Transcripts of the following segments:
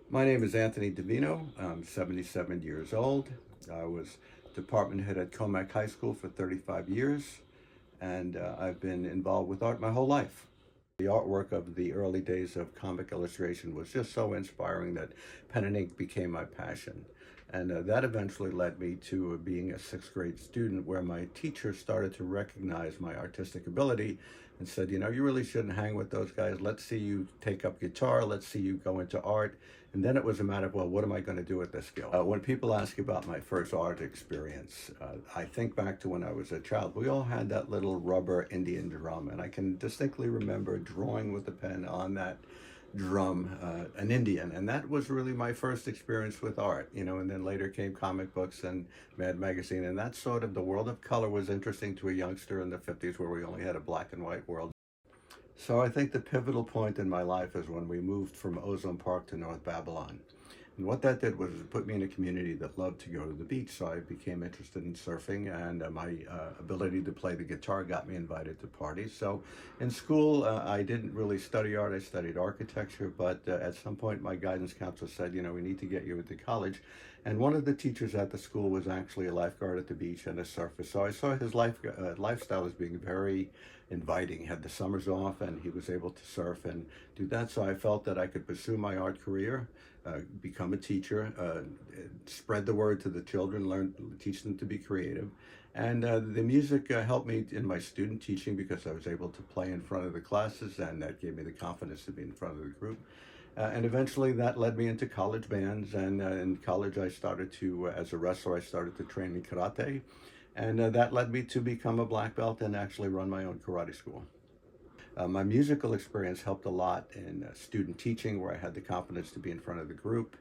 My name is Anthony Divino. I'm 77 years old. I was department head at Comac High School for 35 years, and I've been involved with art my whole life. The artwork of the early days of comic illustration was just so inspiring that pen and ink became my passion. And that eventually led me to being a sixth grade student where my teacher started to recognize my artistic ability and said, you know, you really shouldn't hang with those guys. Let's see you take up guitar. Let's see you go into art. And then it was a matter of, well, what am I going to do with this skill? When people ask about my first art experience, I think back to when I was a child. We all had that little rubber Indian drum, and I can distinctly remember drawing with the pen on that drum, an Indian, and that was really my first experience with art, you know. And then later came comic books and Mad Magazine, and that sort of the world of color was interesting to a youngster in the 50s where we only had a black and white world. So I think the pivotal point in my life is when we moved from Ozone Park to North Babylon. And what that did was it put me in a community that loved to go to the beach. So I became interested in surfing, and my ability to play the guitar got me invited to parties. So in school, I didn't really study art. I studied architecture, but at some point my guidance counselor said, you know, we need to get you into college. And one of the teachers at the school was actually a lifeguard at the beach and a surfer. So I saw his lifestyle as being very inviting. He had the summers off and he was able to surf and do that. So I felt that I could pursue my art career, become a teacher, spread the word to the children, teach them to be creative. And the music helped me in my student teaching because I was able to play in front of the classes, and that gave me the confidence to be in front of the group. And eventually that led me into college bands. And in college, I started to, as a wrestler, I started to train in karate. And that led me to become a black belt and actually run my own karate school. My musical experience helped a lot in student teaching, where I had the confidence to be in front of the group.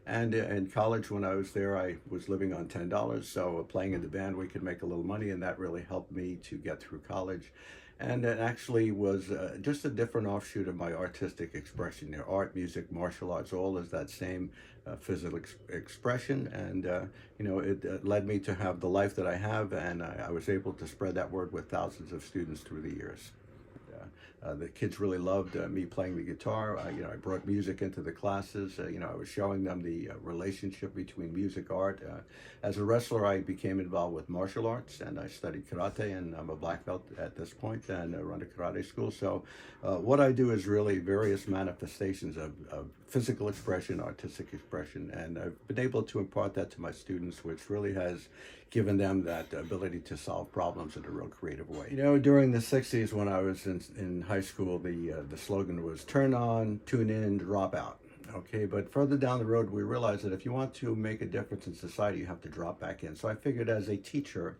And in college, when I was there, I was living on $10. So playing in the band, we could make a little money, and that really helped me to get through college. And it actually was just a different offshoot of my artistic expression. You know, art, music, martial arts, all is that same physical expression. And, you know, it led me to have the life that I have, and I was able to spread that word with thousands of students through the years. The kids really loved me playing the guitar. You know, I brought music into the classes. You know, I was showing them the relationship between music, art. As a wrestler, I became involved with martial arts, and I studied karate, and I'm a black belt at this point, and run a karate school. So what I do is really various manifestations of physical expression, artistic expression, and I've been able to impart that to my students, which really has given them that ability to solve problems in a real creative way. You know, during the 60s when I was in high school, the slogan was turn on, tune in, drop out. Okay, but further down the road, we realized that if you want to make a difference in society, you have to drop back in. So I figured as a teacher,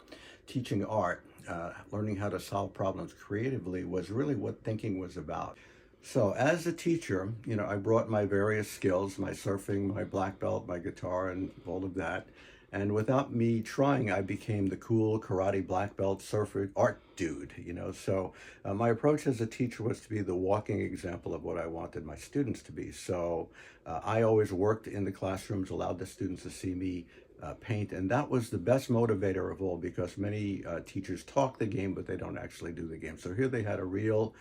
teaching art, learning how to solve problems creatively was really what thinking was about. So as a teacher, you know, I brought my various skills, my surfing, my black belt, my guitar, and all of that. And without me trying, I became the cool karate black belt surfer art dude, you know. So my approach as a teacher was to be the walking example of what I wanted my students to be. So I always worked in the classrooms, allowed the students to see me paint, and that was the best motivator of all, because many teachers talk the game but they don't actually do the game. So here they had a real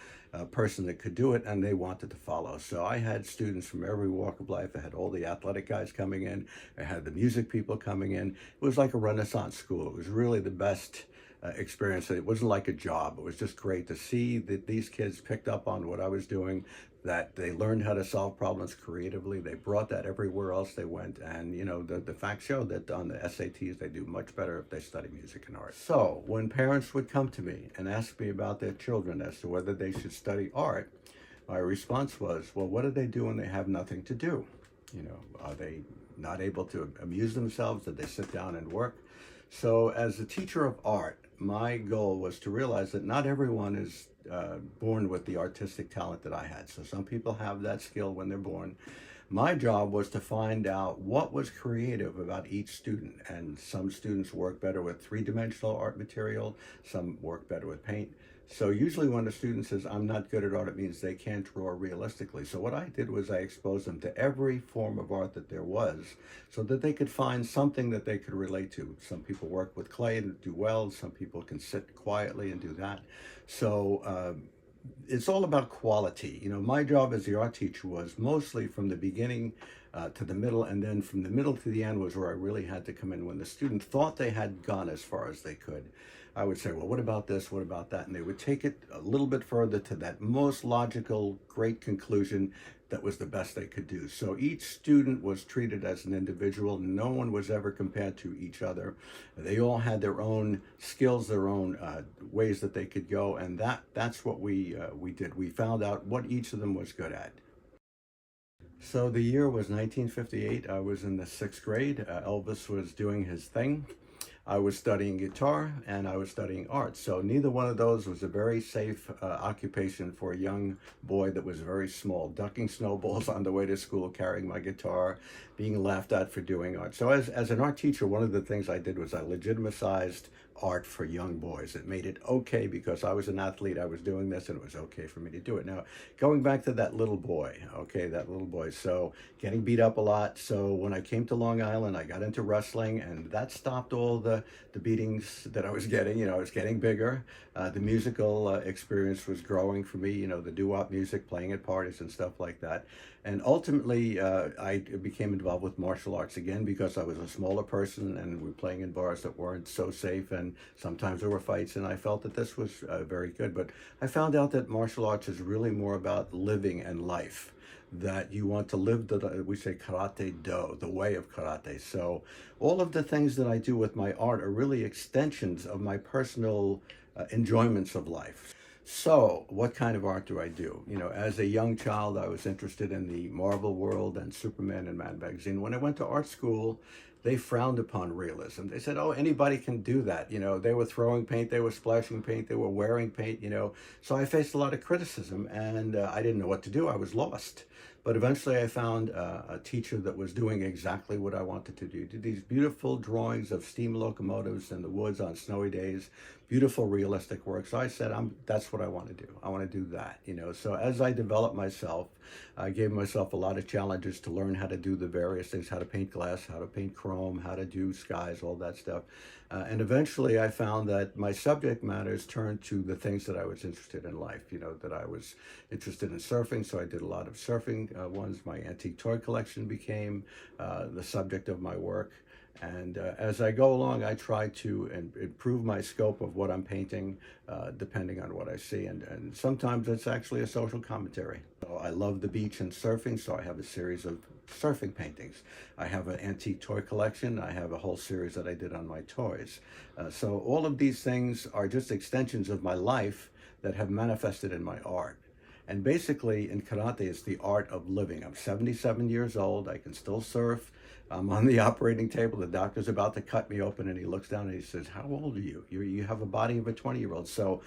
person that could do it, and they wanted to follow. So I had students from every walk of life. I had all the athletic guys coming in, I had the music people coming in. It was like a Renaissance school. It was really the best experience. It wasn't like a job. It was just great to see that these kids picked up on what I was doing, that they learned how to solve problems creatively. They brought that everywhere else they went. And, you know, the facts show that on the SATs, they do much better if they study music and art. So when parents would come to me and ask me about their children as to whether they should study art, my response was, well, what do they do when they have nothing to do? You know, are they not able to amuse themselves? Did they sit down and work? So as a teacher of art, my goal was to realize that not everyone is born with the artistic talent that I had. So some people have that skill when they're born. My job was to find out what was creative about each student. And some students work better with three-dimensional art material, some work better with paint. So usually when a student says, I'm not good at art, it means they can't draw realistically. So what I did was I exposed them to every form of art that there was so that they could find something that they could relate to. Some people work with clay and do well. Some people can sit quietly and do that. So it's all about quality. You know, my job as the art teacher was mostly from the beginning to the middle, and then from the middle to the end was where I really had to come in. When the student thought they had gone as far as they could, I would say, well, what about this? What about that? And they would take it a little bit further to that most logical, great conclusion that was the best they could do. So each student was treated as an individual. No one was ever compared to each other. They all had their own skills, their own ways that they could go, and that's what we did. We found out what each of them was good at. So the year was 1958. I was in the 6th grade. Elvis was doing his thing. I was studying guitar and I was studying art. So neither one of those was a very safe occupation for a young boy that was very small, ducking snowballs on the way to school, carrying my guitar, being laughed at for doing art. So as an art teacher, one of the things I did was I legitimized art for young boys. It made it okay because I was an athlete, I was doing this, and it was okay for me to do it. Now, going back to that little boy, okay, that little boy, so getting beat up a lot. So when I came to Long Island, I got into wrestling, and that stopped all the beatings that I was getting. You know, I was getting bigger. The musical experience was growing for me, you know, the doo-wop music, playing at parties and stuff like that. And ultimately, I became involved with martial arts again because I was a smaller person and we were playing in bars that weren't so safe, and sometimes there were fights, and I felt that this was very good. But I found out that martial arts is really more about living and life, that you want to live we say karate do, the way of karate. So all of the things that I do with my art are really extensions of my personal enjoyments of life. So what kind of art do I do? You know, as a young child, I was interested in the Marvel world and Superman and Mad Magazine. When I went to art school, they frowned upon realism. They said, oh, anybody can do that. You know, they were throwing paint, they were splashing paint, they were wearing paint, you know. So I faced a lot of criticism, and I didn't know what to do. I was lost. But eventually I found a teacher that was doing exactly what I wanted to do. Did these beautiful drawings of steam locomotives in the woods on snowy days, beautiful realistic work. So I said, that's what I want to do. I want to do that, you know. So as I developed myself, I gave myself a lot of challenges to learn how to do the various things, how to paint glass, how to paint chrome, how to do skies, all that stuff. And eventually I found that my subject matters turned to the things that I was interested in life, you know, that I was interested in surfing. So I did a lot of surfing ones. My antique toy collection became the subject of my work. And as I go along, I try to improve my scope of what I'm painting, depending on what I see. And sometimes it's actually a social commentary. So I love the beach and surfing, so I have a series of surfing paintings. I have an antique toy collection. I have a whole series that I did on my toys. So all of these things are just extensions of my life that have manifested in my art. And basically, in karate, it's the art of living. I'm 77 years old. I can still surf. I'm on the operating table. The doctor's about to cut me open, and he looks down and he says, how old are you? You have a body of a 20-year-old. So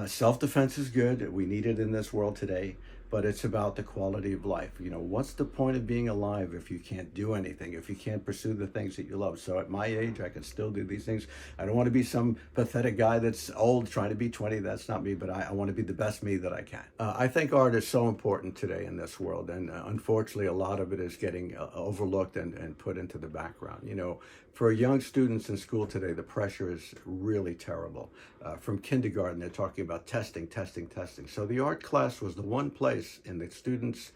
self-defense is good. We need it in this world today. But it's about the quality of life. You know, what's the point of being alive if you can't do anything, if you can't pursue the things that you love? So at my age, I can still do these things. I don't want to be some pathetic guy that's old trying to be 20. That's not me, but I want to be the best me that I can. I think art is so important today in this world, and unfortunately, a lot of it is getting overlooked and put into the background. You know, for young students in school today, the pressure is really terrible. From kindergarten, they're talking about testing. So the art class was the one place in the students'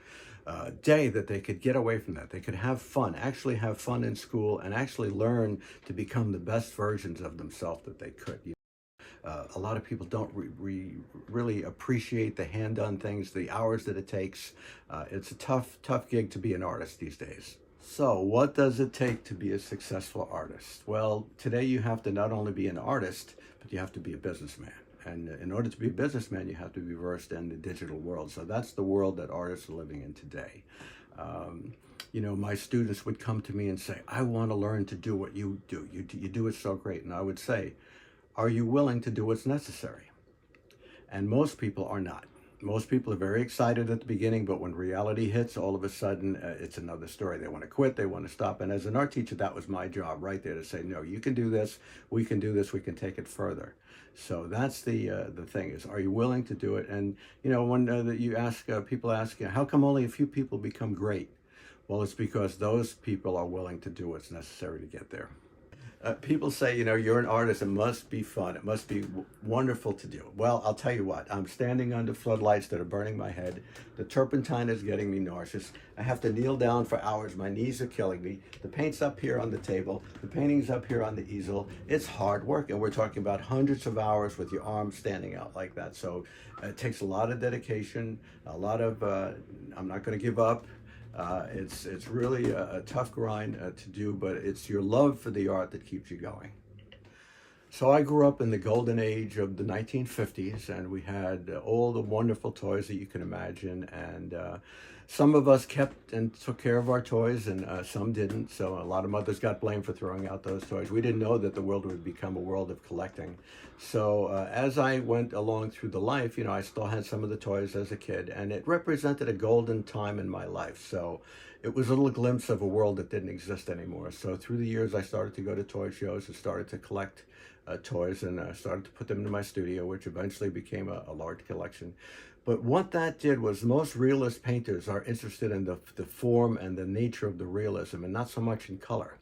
day that they could get away from that. They could have fun, actually have fun in school, and actually learn to become the best versions of themselves that they could. You know, a lot of people don't really appreciate the hand-done things, the hours that it takes. It's a tough gig to be an artist these days. So what does it take to be a successful artist? Well, today you have to not only be an artist, but you have to be a businessman. And in order to be a businessman, you have to be versed in the digital world. So that's the world that artists are living in today. You know, my students would come to me and say, I want to learn to do what you do. You do it so great. And I would say, are you willing to do what's necessary? And most people are not. Most people are very excited at the beginning, but when reality hits, all of a sudden, it's another story. They want to quit, they want to stop. And as an art teacher, that was my job right there to say, no, you can do this, we can do this, we can take it further. So that's the thing is, are you willing to do it? And, you know, when you ask, people ask, you know, how come only a few people become great? Well, it's because those people are willing to do what's necessary to get there. People say, you're an artist. It must be fun. It must be wonderful to do. Well, I'll tell you what. I'm standing under floodlights that are burning my head. The turpentine is getting me nauseous. I have to kneel down for hours. My knees are killing me. The paint's up here on the table. The painting's up here on the easel. It's hard work, and we're talking about hundreds of hours with your arms standing out like that. So it takes a lot of dedication, a lot of, I'm not going to give up. It's really a tough grind to do, but it's your love for the art that keeps you going. So I grew up in the golden age of the 1950s, and we had all the wonderful toys that you can imagine, and some of us kept and took care of our toys, and some didn't, so a lot of mothers got blamed for throwing out those toys. We didn't know that the world would become a world of collecting. So as I went along through the life, I still had some of the toys as a kid, and it represented a golden time in my life. So it was a little glimpse of a world that didn't exist anymore. So through the years, I started to go to toy shows and started to collect toys, and started to put them into my studio, which eventually became a large collection. But what that did was most realist painters are interested in the form and the nature of the realism and not so much in color.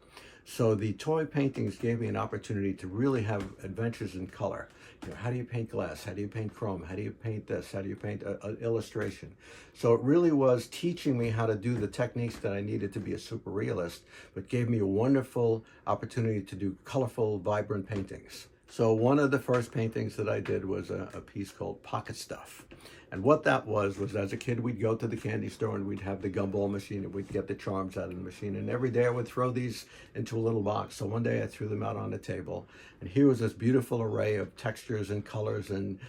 So the toy paintings gave me an opportunity to really have adventures in color. How do you paint glass? How do you paint chrome? How do you paint this? How do you paint an illustration? So it really was teaching me how to do the techniques that I needed to be a super realist, but gave me a wonderful opportunity to do colorful, vibrant paintings. So one of the first paintings that I did was a piece called Pocket Stuff. And what that was as a kid, we'd go to the candy store and we'd have the gumball machine and we'd get the charms out of the machine. And every day I would throw these into a little box. So one day I threw them out on the table. And here was this beautiful array of textures and colors and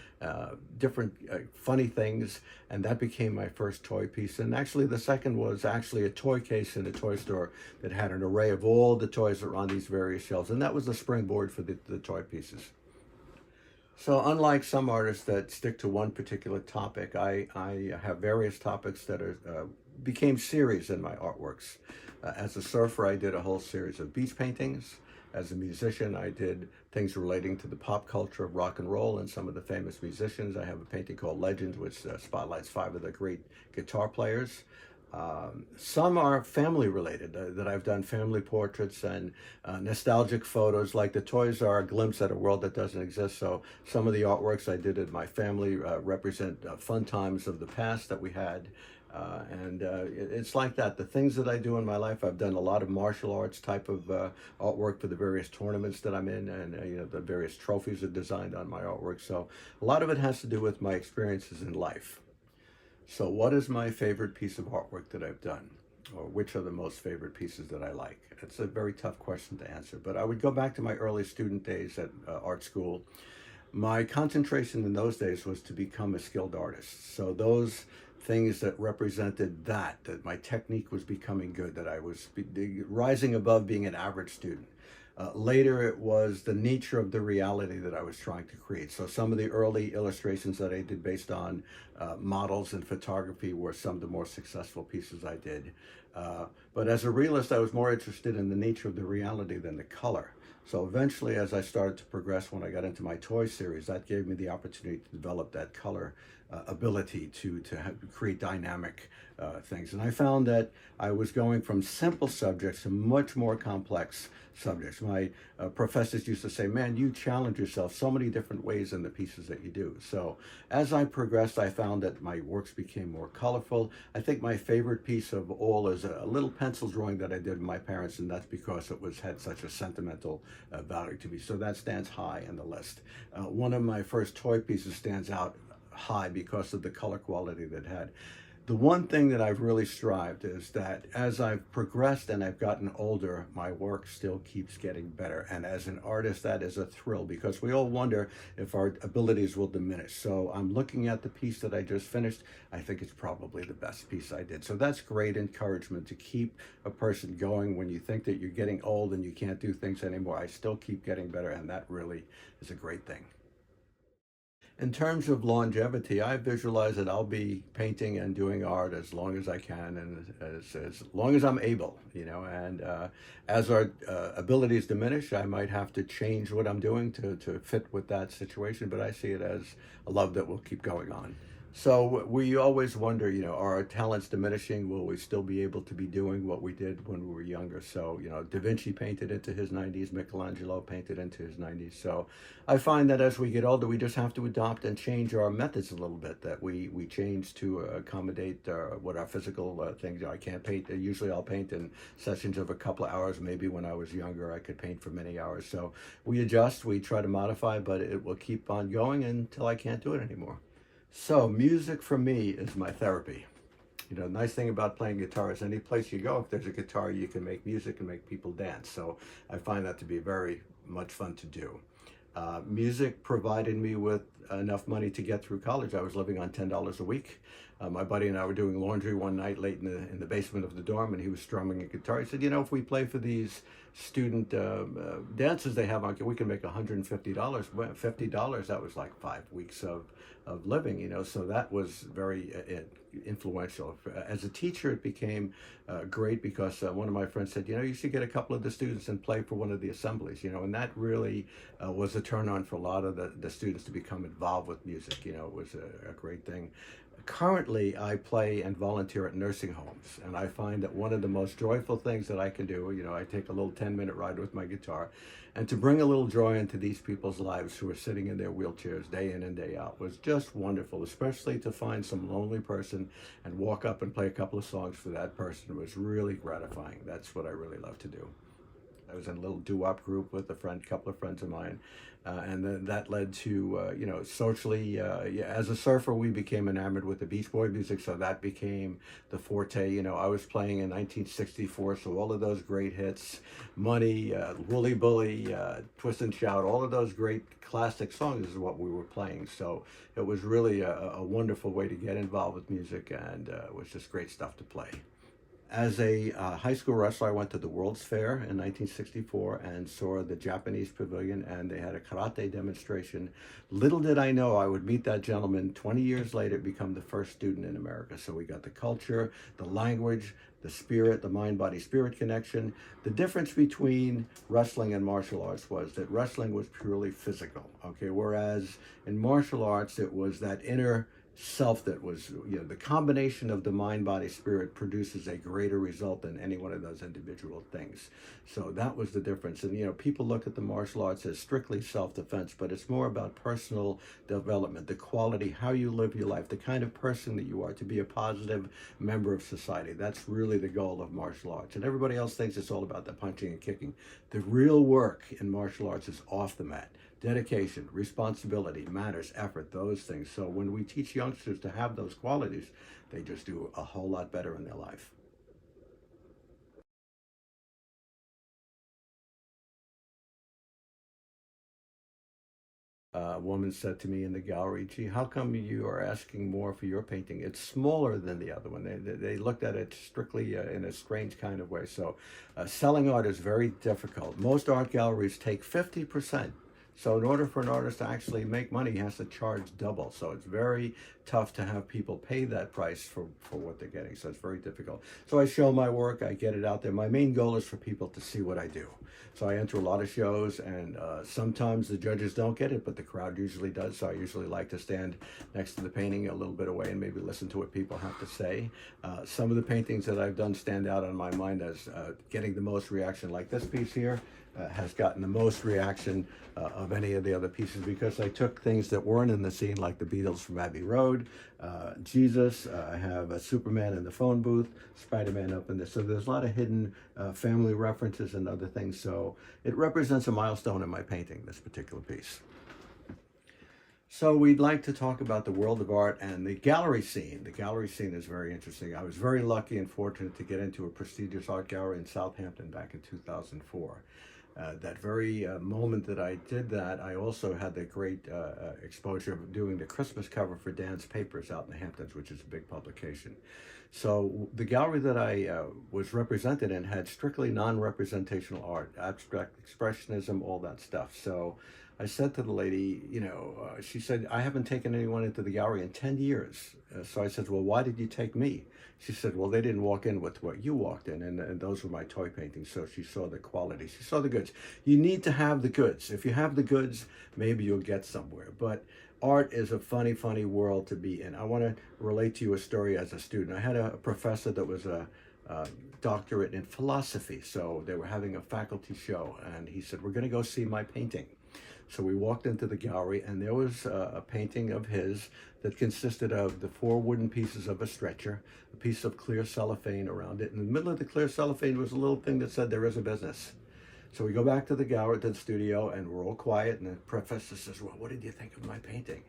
different funny things. And that became my first toy piece. And actually the second was actually a toy case in a toy store that had an array of all the toys that were on these various shelves. And that was the springboard for the toy pieces. So unlike some artists that stick to one particular topic, I have various topics that became series in my artworks. As a surfer, I did a whole series of beach paintings. As a musician, I did things relating to the pop culture of rock and roll and some of the famous musicians. I have a painting called Legends, which spotlights 5 of the great guitar players. Some are family related, that I've done family portraits and nostalgic photos. Like the toys are a glimpse at a world that doesn't exist. So some of the artworks I did in my family represent fun times of the past that we had. It's like that. The things that I do in my life, I've done a lot of martial arts type of artwork for the various tournaments that I'm in, and the various trophies are designed on my artwork. So a lot of it has to do with my experiences in life. So what is my favorite piece of artwork that I've done? Or which are the most favorite pieces that I like? It's a very tough question to answer, but I would go back to my early student days at art school. My concentration in those days was to become a skilled artist. So those things that represented that my technique was becoming good, that I was rising above being an average student. Later, it was the nature of the reality that I was trying to create. So some of the early illustrations that I did based on models and photography were some of the more successful pieces I did. But as a realist, I was more interested in the nature of the reality than the color. So eventually, as I started to progress when I got into my toy series, that gave me the opportunity to develop that color ability to create dynamic things. And I found that I was going from simple subjects to much more complex subjects. My professors used to say, man, you challenge yourself so many different ways in the pieces that you do. So as I progressed, I found that my works became more colorful. I think my favorite piece of all is a little pencil drawing that I did with my parents, and that's because it had such a sentimental value to me. So that stands high in the list. One of my first toy pieces stands out high because of the color quality that it had. The one thing that I've really strived is that as I've progressed and I've gotten older, my work still keeps getting better. And as an artist, that is a thrill, because we all wonder if our abilities will diminish. So I'm looking at the piece that I just finished. I think it's probably the best piece I did. So that's great encouragement to keep a person going when you think that you're getting old and you can't do things anymore. I still keep getting better, and that really is a great thing. In terms of longevity, I visualize that I'll be painting and doing art as long as I can, and as long as I'm able, and as our abilities diminish, I might have to change what I'm doing to fit with that situation, but I see it as a love that will keep going on. So we always wonder, are our talents diminishing? Will we still be able to be doing what we did when we were younger? So, Da Vinci painted into his 90s, Michelangelo painted into his 90s. So I find that as we get older, we just have to adopt and change our methods a little bit, that we change to accommodate what our physical things are. I can't paint. Usually I'll paint in sessions of a couple of hours. Maybe when I was younger, I could paint for many hours. So we adjust, we try to modify, but it will keep on going until I can't do it anymore. So music for me is my therapy. Nice thing about playing guitar is any place you go, if there's a guitar, you can make music and make people dance. So I find that to be very much fun to do. Music provided me with enough money to get through college. I was living on $10 a week. My buddy and I were doing laundry one night late in the basement of the dorm, and he was strumming a guitar. He said, if we play for these student dances they have on, we can make $150. Well, $50, that was like 5 weeks of living, so that was very influential. As a teacher, it became great because one of my friends said, you should get a couple of the students and play for one of the assemblies, and that really was a turn on for a lot of the students to become involved with music. It was a great thing. Currently, I play and volunteer at nursing homes, and I find that one of the most joyful things that I can do, I take a little 10-minute ride with my guitar, and to bring a little joy into these people's lives who are sitting in their wheelchairs day in and day out was just wonderful, especially to find some lonely person and walk up and play a couple of songs for that person was really gratifying. That's what I really love to do. I was in a little doo-wop group with a couple of friends of mine, and then that led to, socially, as a surfer, we became enamored with the Beach Boy music, so that became the forte. I was playing in 1964, so all of those great hits, Money, Wooly Bully, Twist and Shout, all of those great classic songs is what we were playing. So it was really a wonderful way to get involved with music, and it was just great stuff to play. As a high school wrestler, I went to the World's Fair in 1964 and saw the Japanese pavilion, and they had a karate demonstration. Little did I know I would meet that gentleman 20 years later, become the first student in America. So we got the culture, the language, the spirit, the mind-body-spirit connection. The difference between wrestling and martial arts was that wrestling was purely physical, okay? Whereas in martial arts, it was that inner self that was, the combination of the mind, body, spirit produces a greater result than any one of those individual things. So that was the difference. And, people look at the martial arts as strictly self-defense, but it's more about personal development, the quality, how you live your life, the kind of person that you are, to be a positive member of society. That's really the goal of martial arts. And everybody else thinks it's all about the punching and kicking. The real work in martial arts is off the mat. Dedication, responsibility, manners, effort, those things. So when we teach youngsters to have those qualities, they just do a whole lot better in their life. A woman said to me in the gallery, gee, how come you are asking more for your painting? It's smaller than the other one. They looked at it strictly in a strange kind of way. So selling art is very difficult. Most art galleries take 50%. So in order for an artist to actually make money, he has to charge double. So it's very tough to have people pay that price for what they're getting. So it's very difficult. So I show my work, I get it out there. My main goal is for people to see what I do. So I enter a lot of shows, and sometimes the judges don't get it, but the crowd usually does. So I usually like to stand next to the painting a little bit away and maybe listen to what people have to say. Some of the paintings that I've done stand out on my mind as getting the most reaction, like this piece here. Has gotten the most reaction of any of the other pieces because I took things that weren't in the scene, like the Beatles from Abbey Road, Jesus, I have a Superman in the phone booth, Spider-Man up in there. So there's a lot of hidden family references and other things. So it represents a milestone in my painting, this particular piece. So we'd like to talk about the world of art and the gallery scene. The gallery scene is very interesting. I was very lucky and fortunate to get into a prestigious art gallery in Southampton back in 2004. That very moment that I did that, I also had the great exposure of doing the Christmas cover for Dan's Papers out in the Hamptons, which is a big publication. So the gallery that I was represented in had strictly non-representational art, abstract expressionism, all that stuff. So I said to the lady, she said, I haven't taken anyone into the gallery in 10 years. So I said, well, why did you take me? She said, well, they didn't walk in with what you walked in, and those were my toy paintings. So she saw the quality. She saw the goods. You need to have the goods. If you have the goods, maybe you'll get somewhere. But art is a funny, funny world to be in. I want to relate to you a story as a student. I had a professor that was a doctorate in philosophy. So they were having a faculty show, and he said, we're going to go see my painting. So we walked into the gallery, and there was a painting of his that consisted of the 4 wooden pieces of a stretcher, a piece of clear cellophane around it. In the middle of the clear cellophane was a little thing that said, there is a business. So we go back to the gallery, to the studio, and we're all quiet, and the professor says, well, what did you think of my painting?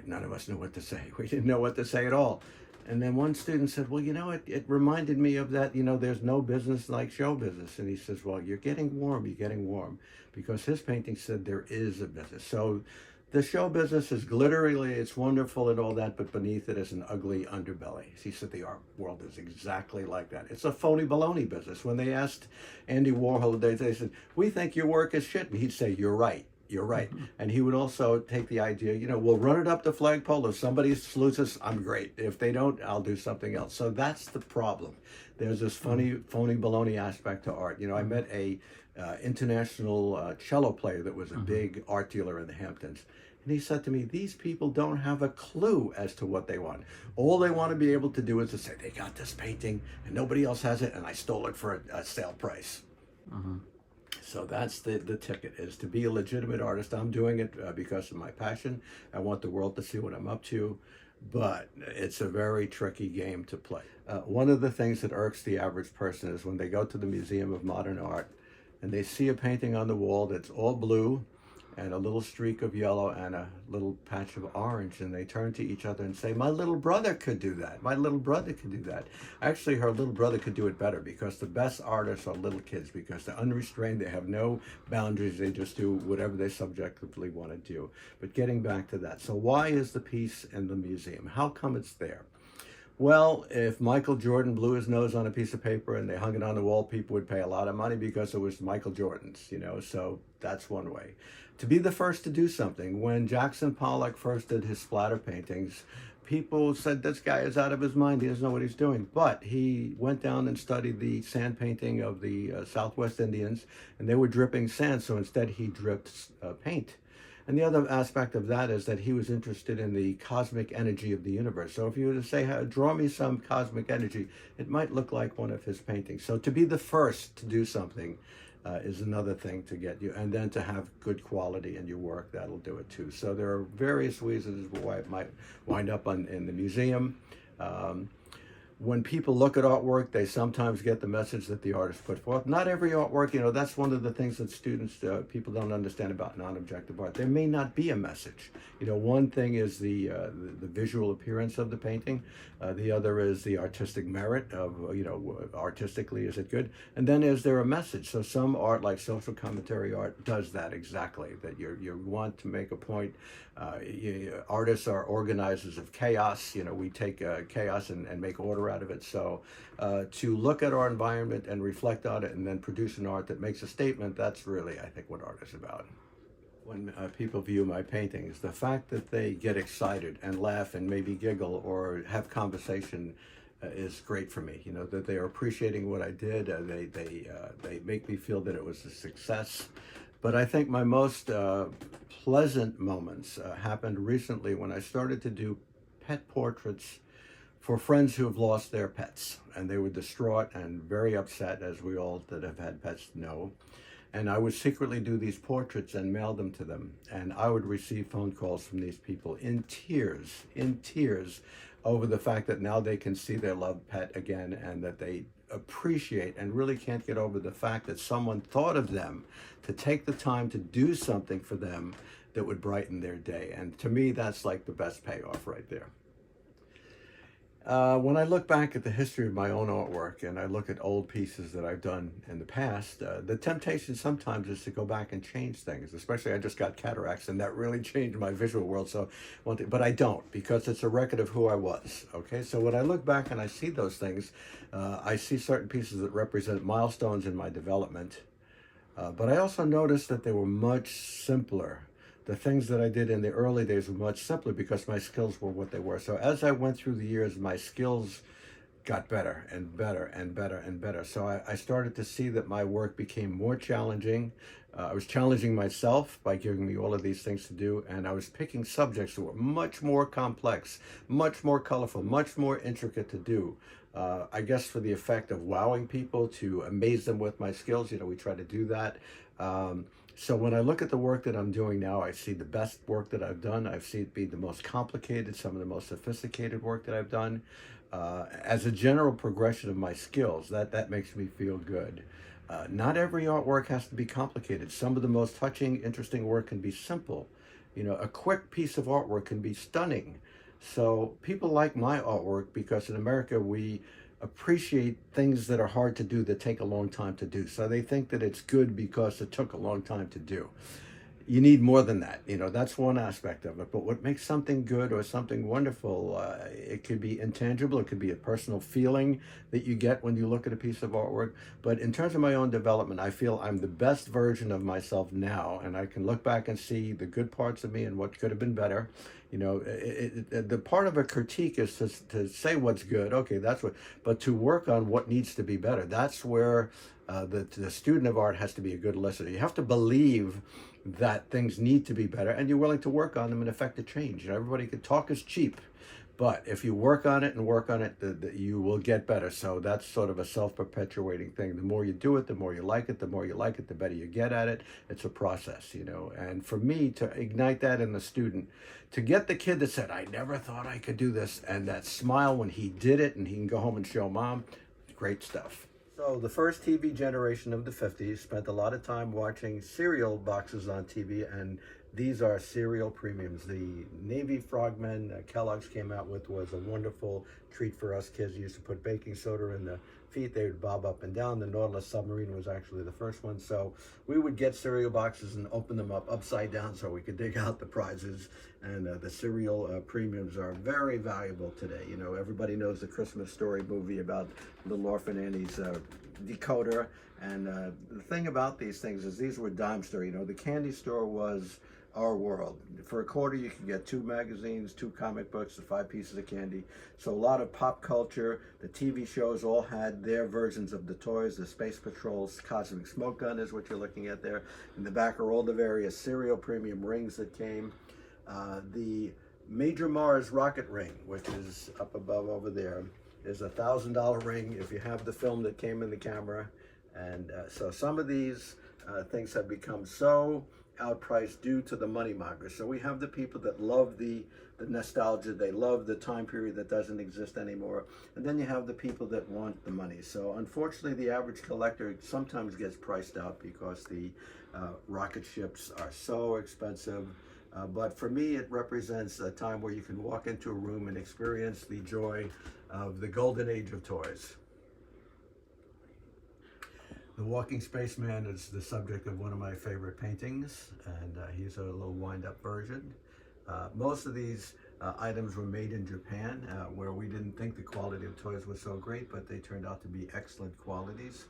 None of us knew what to say. We didn't know what to say at all. And then one student said, well, it reminded me of that, there's no business like show business. And he says, well, you're getting warm, because his painting said there is a business. So the show business is glittery, it's wonderful and all that, but beneath it is an ugly underbelly. He said the art world is exactly like that. It's a phony baloney business. When they asked Andy Warhol, they said, we think your work is shit. And he'd say, you're right. You're right. And he would also take the idea, we'll run it up the flagpole. If somebody salutes us, I'm great. If they don't, I'll do something else. So that's the problem. There's this phony baloney aspect to art. I met a international cello player that was a big art dealer in the Hamptons. And he said to me, these people don't have a clue as to what they want. All they want to be able to do is to say, they got this painting and nobody else has it, and I stole it for a sale price. So that's the ticket, is to be a legitimate artist. I'm doing it because of my passion. I want the world to see what I'm up to, but it's a very tricky game to play. One of the things that irks the average person is when they go to the Museum of Modern Art and they see a painting on the wall that's all blue and a little streak of yellow and a little patch of orange, and they turn to each other and say, my little brother could do that. My little brother could do that. Actually, her little brother could do it better, because the best artists are little kids, because they're unrestrained, they have no boundaries, they just do whatever they subjectively want to do. But getting back to that, so why is the piece in the museum? How come it's there? Well, if Michael Jordan blew his nose on a piece of paper and they hung it on the wall, people would pay a lot of money because it was Michael Jordan's, so that's one way. To be the first to do something. When Jackson Pollock first did his splatter paintings, people said, this guy is out of his mind, he doesn't know what he's doing. But he went down and studied the sand painting of the Southwest Indians, and they were dripping sand, so instead he dripped paint. And the other aspect of that is that he was interested in the cosmic energy of the universe. So if you were to say, draw me some cosmic energy, it might look like one of his paintings. So to be the first to do something is another thing to get you. And then to have good quality in your work, that'll do it too. So there are various reasons why it might wind up in the museum. When people look at artwork, they sometimes get the message that the artist put forth. Not every artwork, that's one of the things that people don't understand about non-objective art. There may not be a message. One thing is the visual appearance of the painting. The other is the artistic merit of, artistically, is it good? And then is there a message? So some art, like social commentary art, does that exactly, that you want to make a point. Artists are organizers of chaos. We take chaos and make order out of it. So to look at our environment and reflect on it and then produce an art that makes a statement, that's really, I think, what art is about. When people view my paintings, the fact that they get excited and laugh and maybe giggle or have conversation is great for me. That they are appreciating what I did. They make me feel that it was a success. But I think my most pleasant moments happened recently when I started to do pet portraits for friends who have lost their pets. And they were distraught and very upset, as we all that have had pets know. And I would secretly do these portraits and mail them to them. And I would receive phone calls from these people in tears, over the fact that now they can see their loved pet again, and that they appreciate and really can't get over the fact that someone thought of them to take the time to do something for them that would brighten their day. And to me, that's like the best payoff right there. When I look back at the history of my own artwork and I look at old pieces that I've done in the past, the temptation sometimes is to go back and change things. Especially, I just got cataracts and that really changed my visual world. So, but I don't, because it's a record of who I was. Okay, so when I look back and I see those things, I see certain pieces that represent milestones in my development. But I also noticed that they were much simpler. the things that I did in the early days were much simpler because my skills were what they were. So as I went through the years, my skills got better and better and better and better. So I started to see that my work became more challenging. I was challenging myself by giving me all of these things to do, and I was picking subjects that were much more complex, much more colorful, much more intricate to do. I guess for the effect of wowing people, to amaze them with my skills. We try to do that. So when I look at the work that I'm doing now, I see the best work that I've done. I've seen it be the most complicated, some of the most sophisticated work that I've done. As a general progression of my skills, that makes me feel good. Not every artwork has to be complicated. Some of the most touching, interesting work can be simple. A quick piece of artwork can be stunning. So people like my artwork because in America we appreciate things that are hard to do, that take a long time to do. So they think that it's good because it took a long time to do. You need more than that. That's one aspect of it. But what makes something good or something wonderful, it could be intangible. It could be a personal feeling that you get when you look at a piece of artwork. But in terms of my own development, I feel I'm the best version of myself now, and I can look back and see the good parts of me and what could have been better. The part of a critique is to say what's good. Okay, that's what. But to work on what needs to be better. That's where the student of art has to be a good listener. You have to believe that things need to be better, and you're willing to work on them and affect a change. Everybody can talk is cheap, but if you work on it, you will get better. So that's sort of a self-perpetuating thing. The more you do it, the more you like it. The more you like it, the better you get at it. It's a process, And for me to ignite that in the student, to get the kid that said, "I never thought I could do this," and that smile when he did it, and he can go home and show mom, great stuff. So the first TV generation of the 50s spent a lot of time watching cereal boxes on TV, and these are cereal premiums. The Navy Frogmen Kellogg's came out with was a wonderful treat for us kids. You used to put baking soda in the feet, they would bob up and down. The Nautilus submarine was actually the first one. So we would get cereal boxes and open them up upside down so we could dig out the prizes. And the cereal premiums are very valuable today. Everybody knows the Christmas Story movie about Little Orphan Annie's decoder. And the thing about these things is these were dime store. The candy store was our world. For a quarter, you could get 2 magazines, 2 comic books, 5 pieces of candy. So a lot of pop culture. The TV shows all had their versions of the toys. The Space Patrol's Cosmic Smoke Gun is what you're looking at there. In the back are all the various cereal premium rings that came. The Major Mars rocket ring, which is up above over there, is a $1,000 ring if you have the film that came in the camera. And so some of these things have become so outpriced due to the money mongers. So we have the people that love the nostalgia, they love the time period that doesn't exist anymore, and then you have the people that want the money. So unfortunately, the average collector sometimes gets priced out because the rocket ships are so expensive. But for me, it represents a time where you can walk into a room and experience the joy of the golden age of toys. The Walking Spaceman is the subject of one of my favorite paintings, and he's a little wind-up version. Most of these items were made in Japan, where we didn't think the quality of toys was so great, but they turned out to be excellent qualities.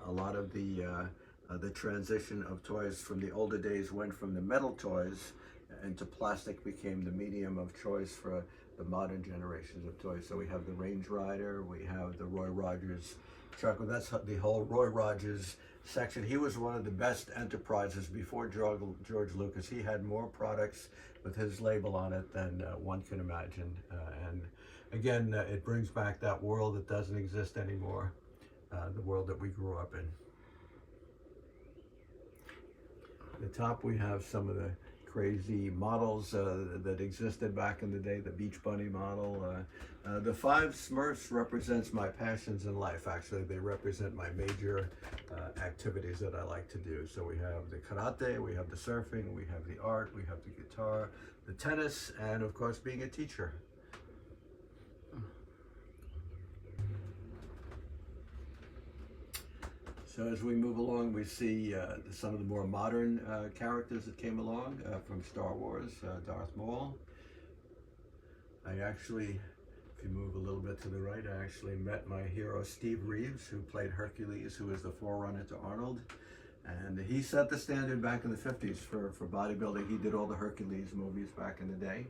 A lot of the transition of toys from the older days went from the metal toys into plastic, became the medium of choice for the modern generations of toys. So we have the Range Rider, we have the Roy Rogers truck. That's the whole Roy Rogers section. He was one of the best enterprises before George Lucas. He had more products with his label on it than one can imagine. And again, it brings back that world that doesn't exist anymore, the world that we grew up in. At the top we have some of the crazy models that existed back in the day, the Beach Bunny model. The 5 Smurfs represents my passions in life. Actually, they represent my major activities that I like to do. So we have the karate, we have the surfing, we have the art, we have the guitar, the tennis, and of course being a teacher. So as we move along, we see some of the more modern characters that came along from Star Wars, Darth Maul. I actually, if you move a little bit to the right, I actually met my hero Steve Reeves, who played Hercules, who is the forerunner to Arnold. And he set the standard back in the 50s for bodybuilding. He did all the Hercules movies back in the day.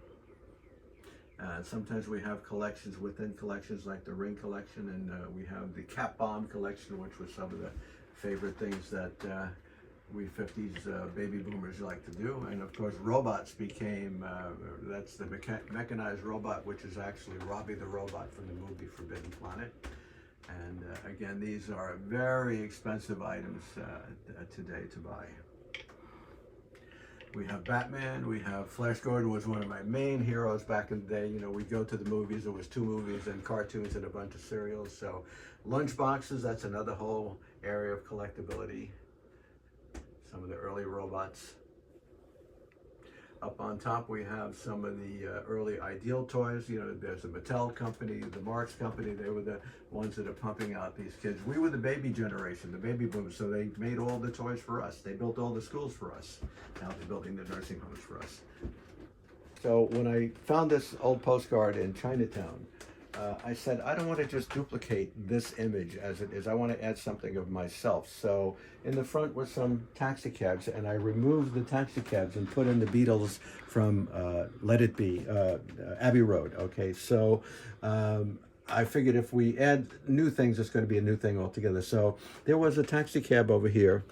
Sometimes we have collections within collections, like the Ring collection, and we have the Cap Bomb collection, which was some of the favorite things that we 50s baby boomers like to do. And of course, robots became, that's the mechanized robot, which is actually Robbie the Robot from the movie Forbidden Planet. And again, these are very expensive items today to buy. We have Batman, we have Flash Gordon was one of my main heroes back in the day. You know, we'd go to the movies, there was 2 movies and cartoons and a bunch of cereals. So lunch boxes, that's another whole area of collectability. Some of the early robots. Up on top we have some of the early Ideal toys. You know, there's the Mattel company, the Marx company. They were the ones that are pumping out these kids. We were the baby generation, the baby boomers, so they made all the toys for us. They built all the schools for us. Now they're building the nursing homes for us. So when I found this old postcard in Chinatown, I said, I don't want to just duplicate this image as it is. I want to add something of myself. So in the front were some taxi cabs, and I removed the taxi cabs and put in the Beatles from Let It Be, Abbey Road. Okay, so I figured if we add new things, it's going to be a new thing altogether. So there was a taxi cab over here.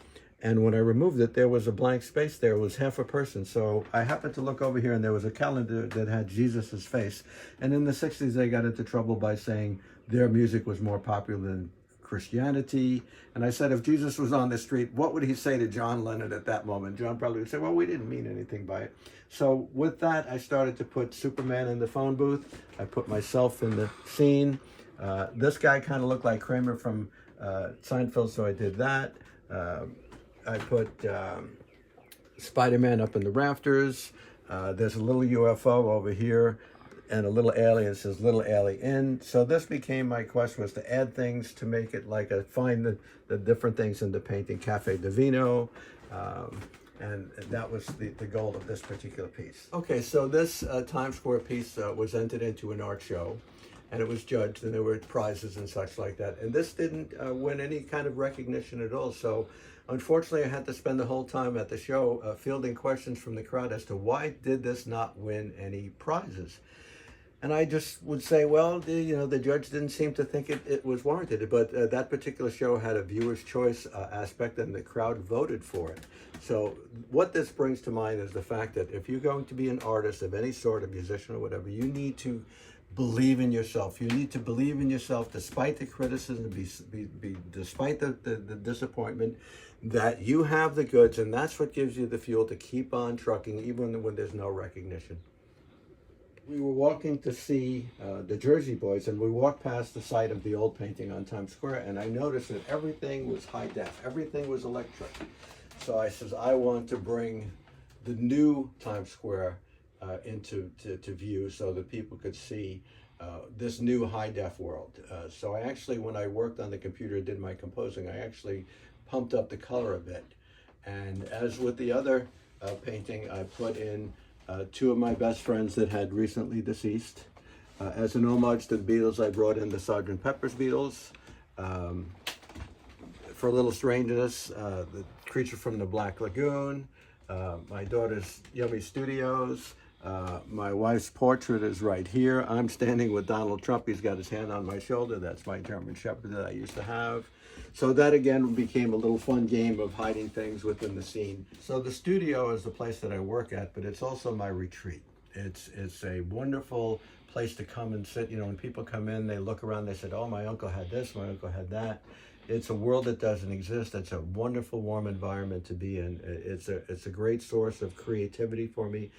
And when I removed it, there was a blank space there. It was half a person. So I happened to look over here, and there was a calendar that had Jesus's face. And in the 60s, they got into trouble by saying their music was more popular than Christianity. And I said, if Jesus was on the street, what would he say to John Lennon at that moment? John probably would say, well, we didn't mean anything by it. So with that, I started to put Superman in the phone booth. I put myself in the scene. This guy kind of looked like Kramer from Seinfeld, so I did that. I put Spider-Man up in the rafters. There's a little UFO over here and a little alien. It says Little Alien. So this became my quest, was to add things to make it like find the different things in the painting. Cafe Divino. And that was the goal of this particular piece. Okay, so this Times Square piece was entered into an art show. And it was judged, and there were prizes and such like that. And this didn't win any kind of recognition at all. So unfortunately, I had to spend the whole time at the show fielding questions from the crowd as to why did this not win any prizes. And I just would say, well, the judge didn't seem to think it was warranted. But that particular show had a viewer's choice aspect, and the crowd voted for it. So what this brings to mind is the fact that if you're going to be an artist of any sort, a musician or whatever, you need to believe in yourself. You need to believe in yourself despite the criticism, despite the disappointment, that you have the goods, and that's what gives you the fuel to keep on trucking even when there's no recognition. We were walking to see the Jersey Boys, and we walked past the site of the old painting on Times Square, and I noticed that everything was high def, everything was electric. So I says, I want to bring the new Times Square into view so that people could see this new high-def world. So I actually, when I worked on the computer, did my composing, I actually pumped up the color a bit. And as with the other painting, I put in 2 of my best friends that had recently deceased. As an homage to the Beatles, I brought in the Sgt. Pepper's Beatles. For a little strangeness, the Creature from the Black Lagoon, my daughter's Yummy Studios. My wife's portrait is right here. I'm standing with Donald Trump. He's got his hand on my shoulder. That's my German Shepherd that I used to have. So that again became a little fun game of hiding things within the scene. So the studio is the place that I work at, but it's also my retreat. It's a wonderful place to come and sit. You know, when people come in, they look around, they said, oh, my uncle had this, my uncle had that. It's a world that doesn't exist. It's a wonderful, warm environment to be in. It's a great source of creativity for me.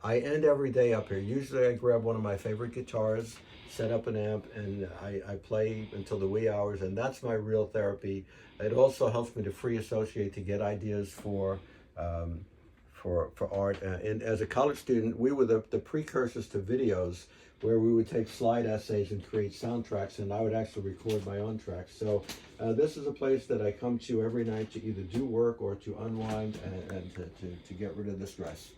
I end every day up here. Usually I grab one of my favorite guitars, set up an amp, and I play until the wee hours, and that's my real therapy. It also helps me to free associate, to get ideas for art. And as a college student, we were the precursors to videos, where we would take slide essays and create soundtracks, and I would actually record my own tracks. So this is a place that I come to every night to either do work or to unwind and to get rid of the stress.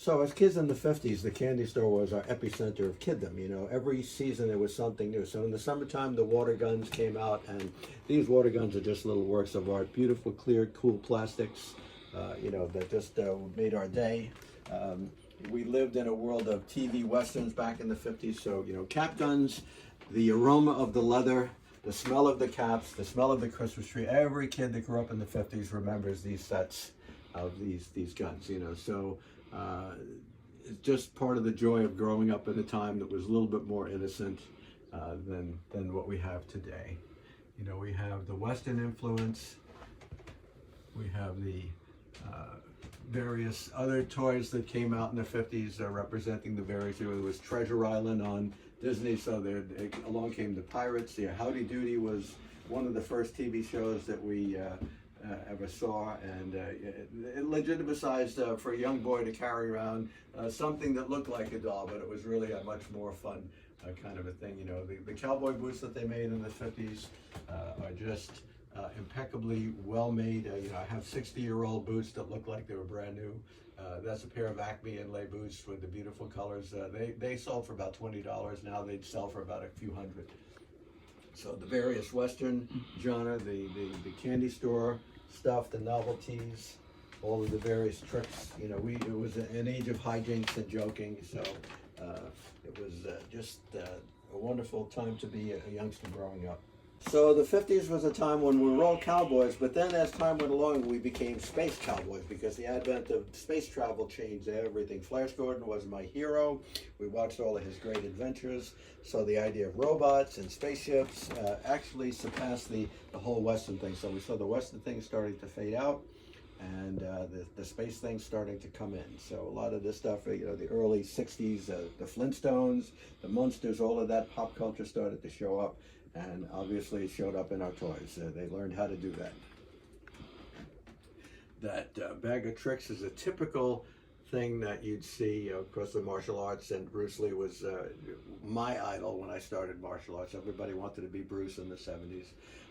So as kids in the 50s, the candy store was our epicenter of kiddom. You know, every season there was something new. So in the summertime, the water guns came out, and these water guns are just little works of art. Beautiful, clear, cool plastics, you know, that just made our day. We lived in a world of TV westerns back in the 50s. So, you know, cap guns, the aroma of the leather, the smell of the caps, the smell of the Christmas tree. Every kid that grew up in the 50s remembers these sets of these guns, you know. So it's just part of the joy of growing up in a time that was a little bit more innocent than what we have today. You know, we have the Western influence, we have the various other toys that came out in the 50s representing the various, there was Treasure Island on Disney, so there along came the Pirates. Yeah, Howdy Doody was one of the first TV shows that we ever saw, and it legitimized for a young boy to carry around something that looked like a doll, but it was really a much more fun kind of a thing. You know, the cowboy boots that they made in the 50s are just impeccably well made. You know, I have 60-year-old boots that look like they were brand new. That's a pair of Acme inlay boots with the beautiful colors. They sold for about $20. Now they'd sell for about a few hundred. So the various Western genre, the candy store stuff, the novelties, all of the various tricks. You know, it was an age of hijinks and joking. So it was just a wonderful time to be a youngster growing up. So the 50s was a time when we were all cowboys, but then as time went along, we became space cowboys because the advent of space travel changed everything. Flash Gordon was my hero. We watched all of his great adventures. So the idea of robots and spaceships actually surpassed the whole Western thing. So we saw the Western thing starting to fade out, and the space thing starting to come in. So a lot of this stuff, you know, the early 60s, the Flintstones, the Munsters, all of that pop culture started to show up. And obviously it showed up in our toys. They learned how to do that. That bag of tricks is a typical thing that you'd see. Of course, the martial arts, and Bruce Lee was my idol when I started martial arts. Everybody wanted to be Bruce in the 70s.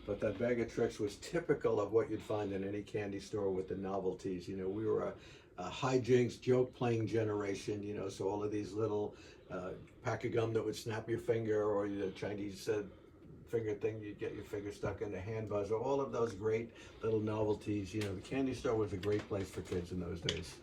But that bag of tricks was typical of what you'd find in any candy store with the novelties. You know, we were a hijinks, joke-playing generation, you know, so all of these little pack of gum that would snap your finger, or the Chinese finger thing, you'd get your finger stuck in the hand buzzer, all of those great little novelties. You know, the candy store was a great place for kids in those days.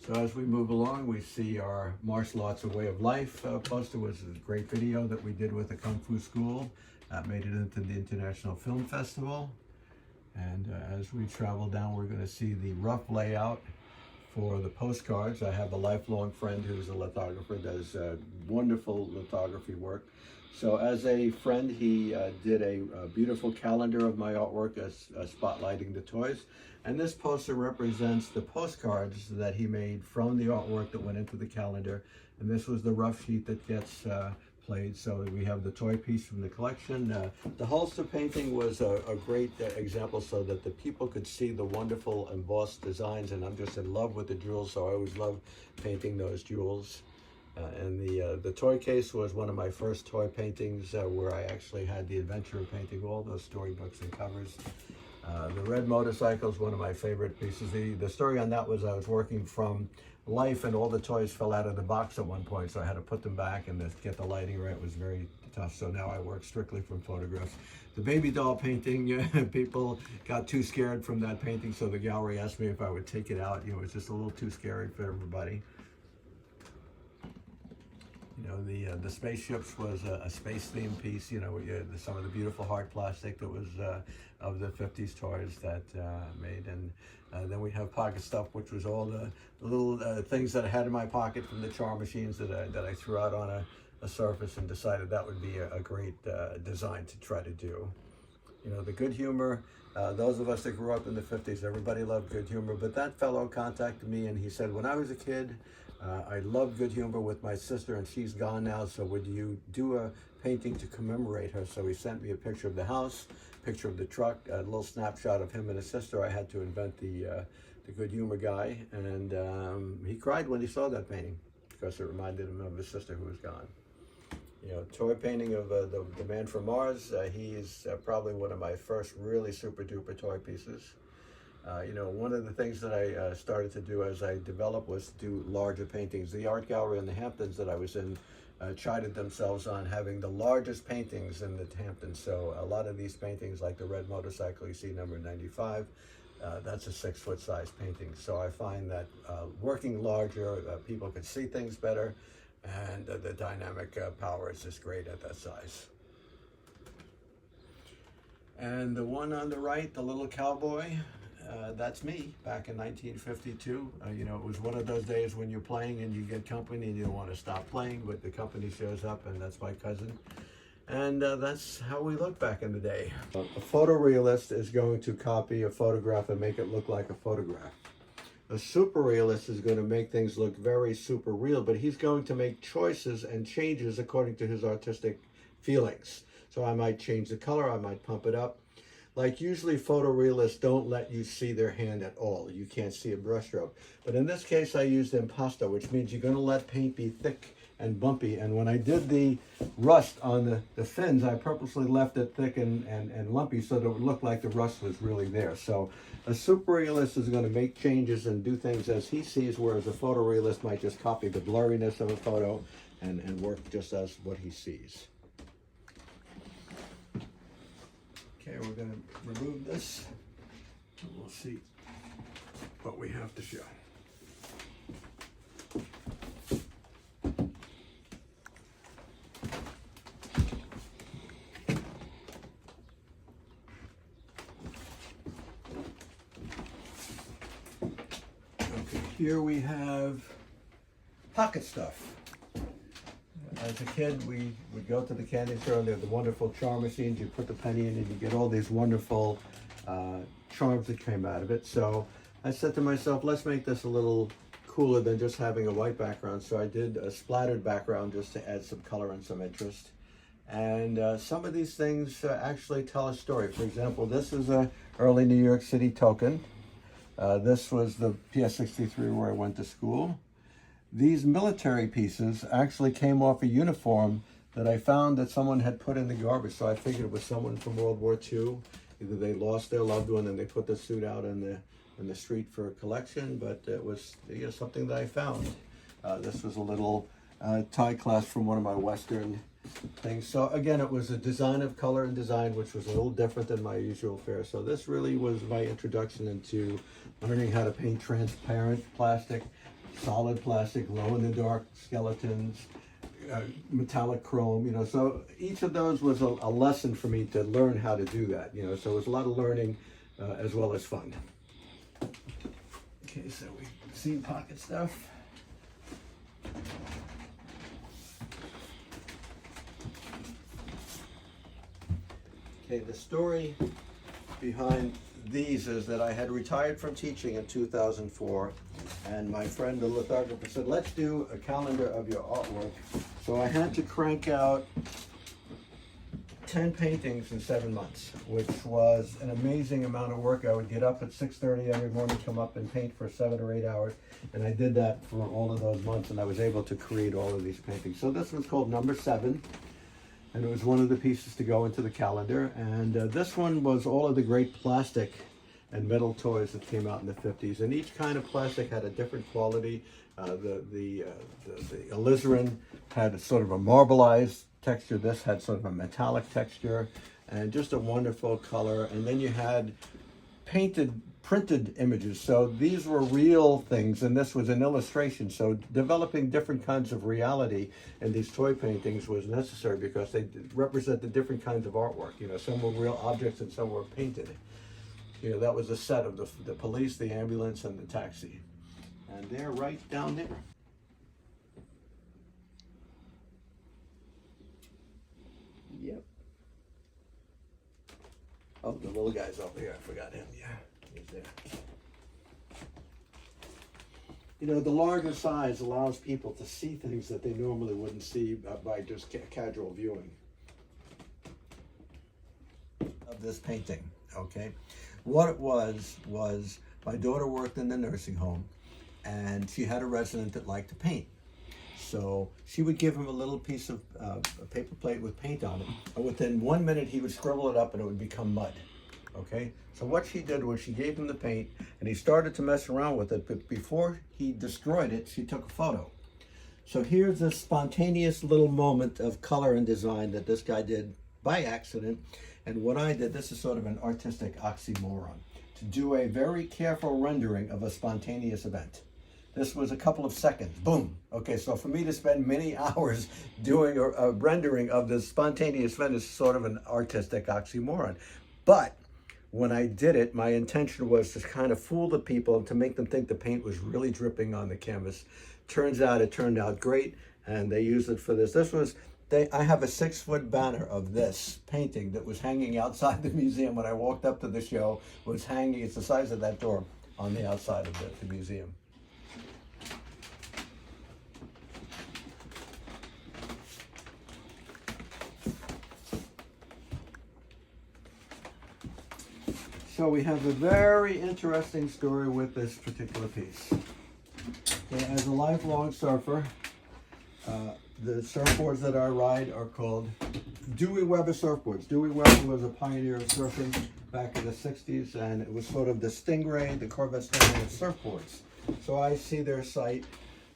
So as we move along, we see our martial arts a way of life poster, which is a great video that we did with the Kung Fu School. That made it into the International Film Festival. And as we travel down, we're going to see the rough layout for the postcards. I have a lifelong friend who's a lithographer, does wonderful lithography work. So as a friend, he did a beautiful calendar of my artwork spotlighting the toys. And this poster represents the postcards that he made from the artwork that went into the calendar. And this was the rough sheet that gets played. So we have the toy piece from the collection. The holster painting was a great example so that the people could see the wonderful embossed designs. And I'm just in love with the jewels, so I always love painting those jewels. And the toy case was one of my first toy paintings where I actually had the adventure of painting all those storybooks and covers. The red motorcycle is one of my favorite pieces. The story on that was I was working from life and all the toys fell out of the box at one point, so I had to put them back and get the lighting right. It was very tough, so now I work strictly from photographs. The baby doll painting, people got too scared from that painting, so the gallery asked me if I would take it out. You know, it was just a little too scary for everybody. You know, the spaceships was a space themed piece. You know, some of the beautiful hard plastic that was of the 50s toys that made. And then we have pocket stuff, which was all the little things that I had in my pocket from the charm machines that I threw out on a surface and decided that would be a great design to try to do. You know, the good humor, those of us that grew up in the 50s, everybody loved good humor, but that fellow contacted me and he said, when I was a kid, I loved good humor with my sister, and she's gone now, so would you do a painting to commemorate her? So he sent me a picture of the house, picture of the truck, a little snapshot of him and his sister. I had to invent the good humor guy, and he cried when he saw that painting because it reminded him of his sister who was gone. You know, toy painting of the Man from Mars. He is probably one of my first really super duper toy pieces. One of the things that I started to do as I developed was to do larger paintings. The art gallery in the Hamptons that I was in chided themselves on having the largest paintings in the Hamptons. So a lot of these paintings, like the red motorcycle you see, number 95, that's a 6-foot size painting. So I find that working larger, people can see things better, and the dynamic power is just great at that size. And the one on the right, the little cowboy, that's me back in 1952. It was one of those days when you're playing and you get company and you don't want to stop playing, but the company shows up, and that's my cousin. And that's how we looked back in the day. A photorealist is going to copy a photograph and make it look like a photograph. A super realist is going to make things look very super real, but he's going to make choices and changes according to his artistic feelings. So I might change the color, I might pump it up. Like usually photorealists don't let you see their hand at all. You can't see a brushstroke. But in this case I used impasto, which means you're going to let paint be thick and bumpy. And when I did the rust on the fins, I purposely left it thick and lumpy so that it would look like the rust was really there. So a super realist is going to make changes and do things as he sees, whereas a photorealist might just copy the blurriness of a photo and work just as what he sees. Okay, we're going to remove this, and we'll see what we have to show. Okay, here we have pocket stuff. As a kid, we would go to the candy store, and they have the wonderful charm machines. You put the penny in and you get all these wonderful charms that came out of it. So I said to myself, let's make this a little cooler than just having a white background. So I did a splattered background just to add some color and some interest. And some of these things actually tell a story. For example, this is a early New York City token. This was the PS63 where I went to school. These military pieces actually came off a uniform that I found that someone had put in the garbage. So I figured it was someone from World War II. Either they lost their loved one and they put the suit out in the street for a collection, but it was something that I found. This was a little tie clasp from one of my Western things. So again, it was a design of color and design, which was a little different than my usual fare. So this really was my introduction into learning how to paint transparent plastic, solid plastic, glow-in-the-dark skeletons, metallic chrome, so each of those was a lesson for me to learn how to do that, so it was a lot of learning as well as fun. Okay, so we've seen pocket stuff. Okay, the story behind these is that I had retired from teaching in 2004, and my friend the lithographer said, let's do a calendar of your artwork. So I had to crank out 10 paintings in 7 months, which was an amazing amount of work. I would get up at 6:30 every morning, come up and paint for 7 or 8 hours, and I did that for all of those months, and I was able to create all of these paintings. So this one's called number 7. And it was one of the pieces to go into the calendar. And this one was all of the great plastic and metal toys that came out in the 50s. And each kind of plastic had a different quality. The alizarin had a sort of a marbleized texture. This had sort of a metallic texture and just a wonderful color. And then you had printed images. So these were real things, and this was an illustration. So developing different kinds of reality in these toy paintings was necessary because they represented different kinds of artwork. Some were real objects and some were painted. That was a set of the police, the ambulance, and the taxi. And they're right down there. Yep. Oh, the little guy's over here. I forgot him. Yeah. There. The larger size allows people to see things that they normally wouldn't see by just casual viewing of this painting. Okay, what it was my daughter worked in the nursing home, and she had a resident that liked to paint. So she would give him a little piece of a paper plate with paint on it, and within 1 minute he would scribble it up and it would become mud. Okay, so what she did was she gave him the paint and he started to mess around with it, but before he destroyed it, she took a photo. So here's a spontaneous little moment of color and design that this guy did by accident. And what I did, this is sort of an artistic oxymoron, to do a very careful rendering of a spontaneous event. This was a couple of seconds, boom. Okay, so for me to spend many hours doing a rendering of this spontaneous event is sort of an artistic oxymoron. But when I did it, my intention was to kind of fool the people and to make them think the paint was really dripping on the canvas. Turns out it turned out great, and they used it for this. I have a 6-foot banner of this painting that was hanging outside the museum when I walked up to the show. Was hanging, it's the size of that door, on the outside of the museum. So we have a very interesting story with this particular piece. Okay, as a lifelong surfer, the surfboards that I ride are called Dewey Weber surfboards. Dewey Weber was a pioneer of surfing back in the 60s, and it was sort of the Stingray, the Corvette Stingray of surfboards. So I see their site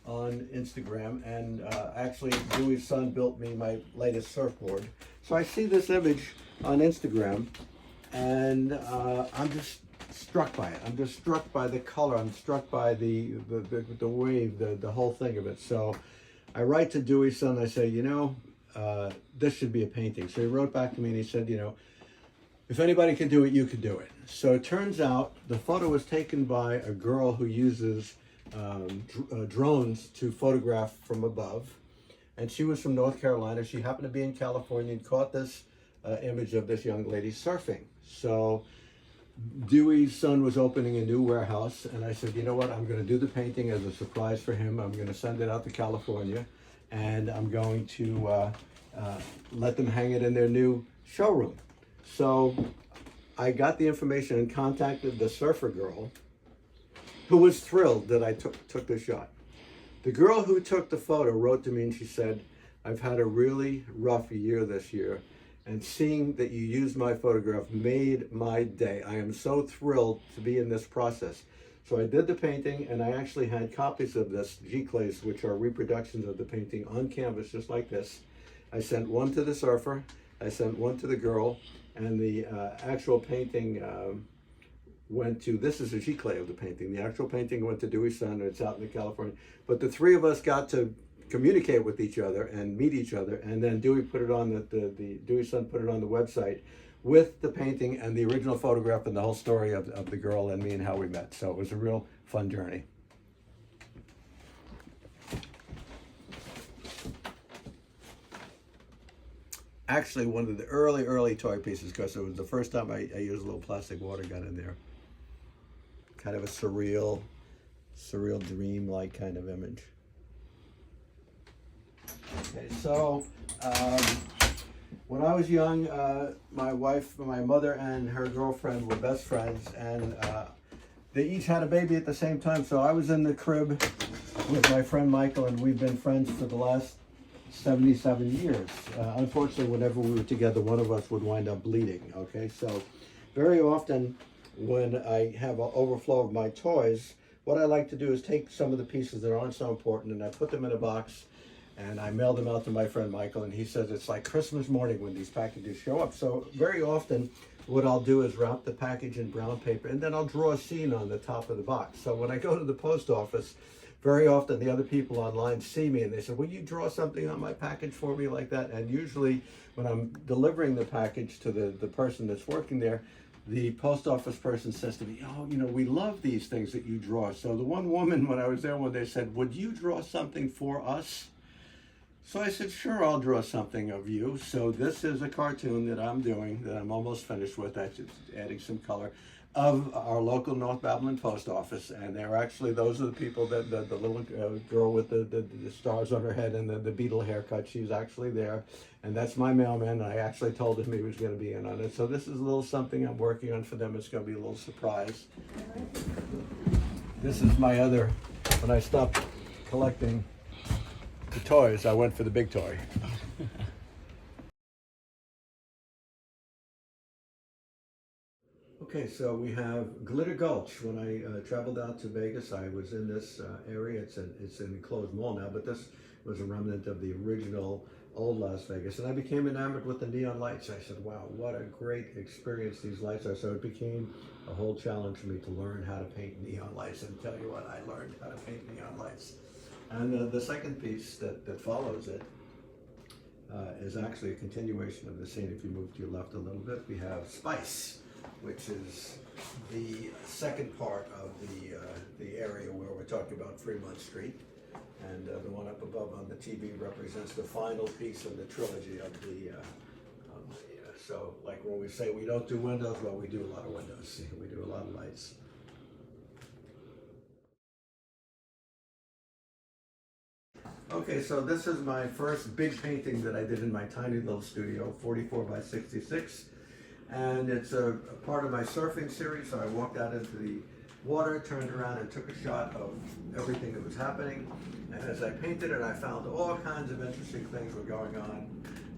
on Instagram, and actually Dewey's son built me my latest surfboard. So I see this image on Instagram, and I'm just struck by it. I'm just struck by the color. I'm struck by the wave, the whole thing of it. So I write to Dewey's son. I say, you know, this should be a painting. So he wrote back to me and he said, you know, if anybody can do it, you can do it. So it turns out the photo was taken by a girl who uses drones to photograph from above. And she was from North Carolina. She happened to be in California and caught this image of this young lady surfing. So Dewey's son was opening a new warehouse, and I said, you know what, I'm going to do the painting as a surprise for him. I'm going to send it out to California, and I'm going to let them hang it in their new showroom. So I got the information and contacted the surfer girl, who was thrilled that I took the shot. The girl who took the photo wrote to me and she said, I've had a really rough year this year, and seeing that you used my photograph made my day. I am so thrilled to be in this process. So I did the painting, and I actually had copies of this G-clays, which are reproductions of the painting on canvas, just like this. I sent one to the surfer, I sent one to the girl, and the actual painting went to, this is a G-clay of the painting. The actual painting went to Dewey's son, and it's out in California. But the three of us got to communicate with each other and meet each other, and then Dewey put it on the Dewey's son put it on the website with the painting and the original photograph and the whole story of the girl and me and how we met. So it was a real fun journey. Actually, one of the early toy pieces, because it was the first time I used a little plastic water gun in there. Kind of a surreal dream-like kind of image. Okay, so when I was young, my mother and her girlfriend were best friends, and they each had a baby at the same time. So I was in the crib with my friend Michael, and we've been friends for the last 77 years. Unfortunately, whenever we were together, one of us would wind up bleeding. Okay, so very often when I have an overflow of my toys, what I like to do is take some of the pieces that aren't so important and I put them in a box, and I mail them out to my friend Michael, and he says it's like Christmas morning when these packages show up. So very often what I'll do is wrap the package in brown paper, and then I'll draw a scene on the top of the box. So when I go to the post office, very often the other people online see me and they say, will you draw something on my package for me like that? And usually when I'm delivering the package to the person that's working there, the post office person says to me, oh, you know, we love these things that you draw. So the one woman, when I was there one day, said, would you draw something for us? So I said, sure, I'll draw something of you. So this is a cartoon that I'm doing, that I'm almost finished with. I'm just adding some color, of our local North Babylon post office. And they're actually, those are the people that the little girl with the stars on her head and the beetle haircut, she's actually there. And that's my mailman. I actually told him he was going to be in on it. So this is a little something I'm working on for them. It's going to be a little surprise. This is my other, when I stopped collecting the toys, I went for the big toy. Okay, so we have Glitter Gulch. When I traveled out to Vegas, I was in this area. It's an enclosed mall now, but this was a remnant of the original old Las Vegas. And I became enamored with the neon lights. I said, wow, what a great experience these lights are. So it became a whole challenge for me to learn how to paint neon lights. And tell you what, I learned how to paint neon lights. And the second piece that follows it is actually a continuation of the scene. If you move to your left a little bit, we have Spice, which is the second part of the area where we're talking about Fremont Street. And the one up above on the TV represents the final piece of the trilogy of so like when we say we don't do windows, well, we do a lot of windows. We do a lot of lights. Okay, so this is my first big painting that I did in my tiny little studio, 44 by 66. And it's a part of my surfing series. So I walked out into the water, turned around and took a shot of everything that was happening. And as I painted it, I found all kinds of interesting things were going on.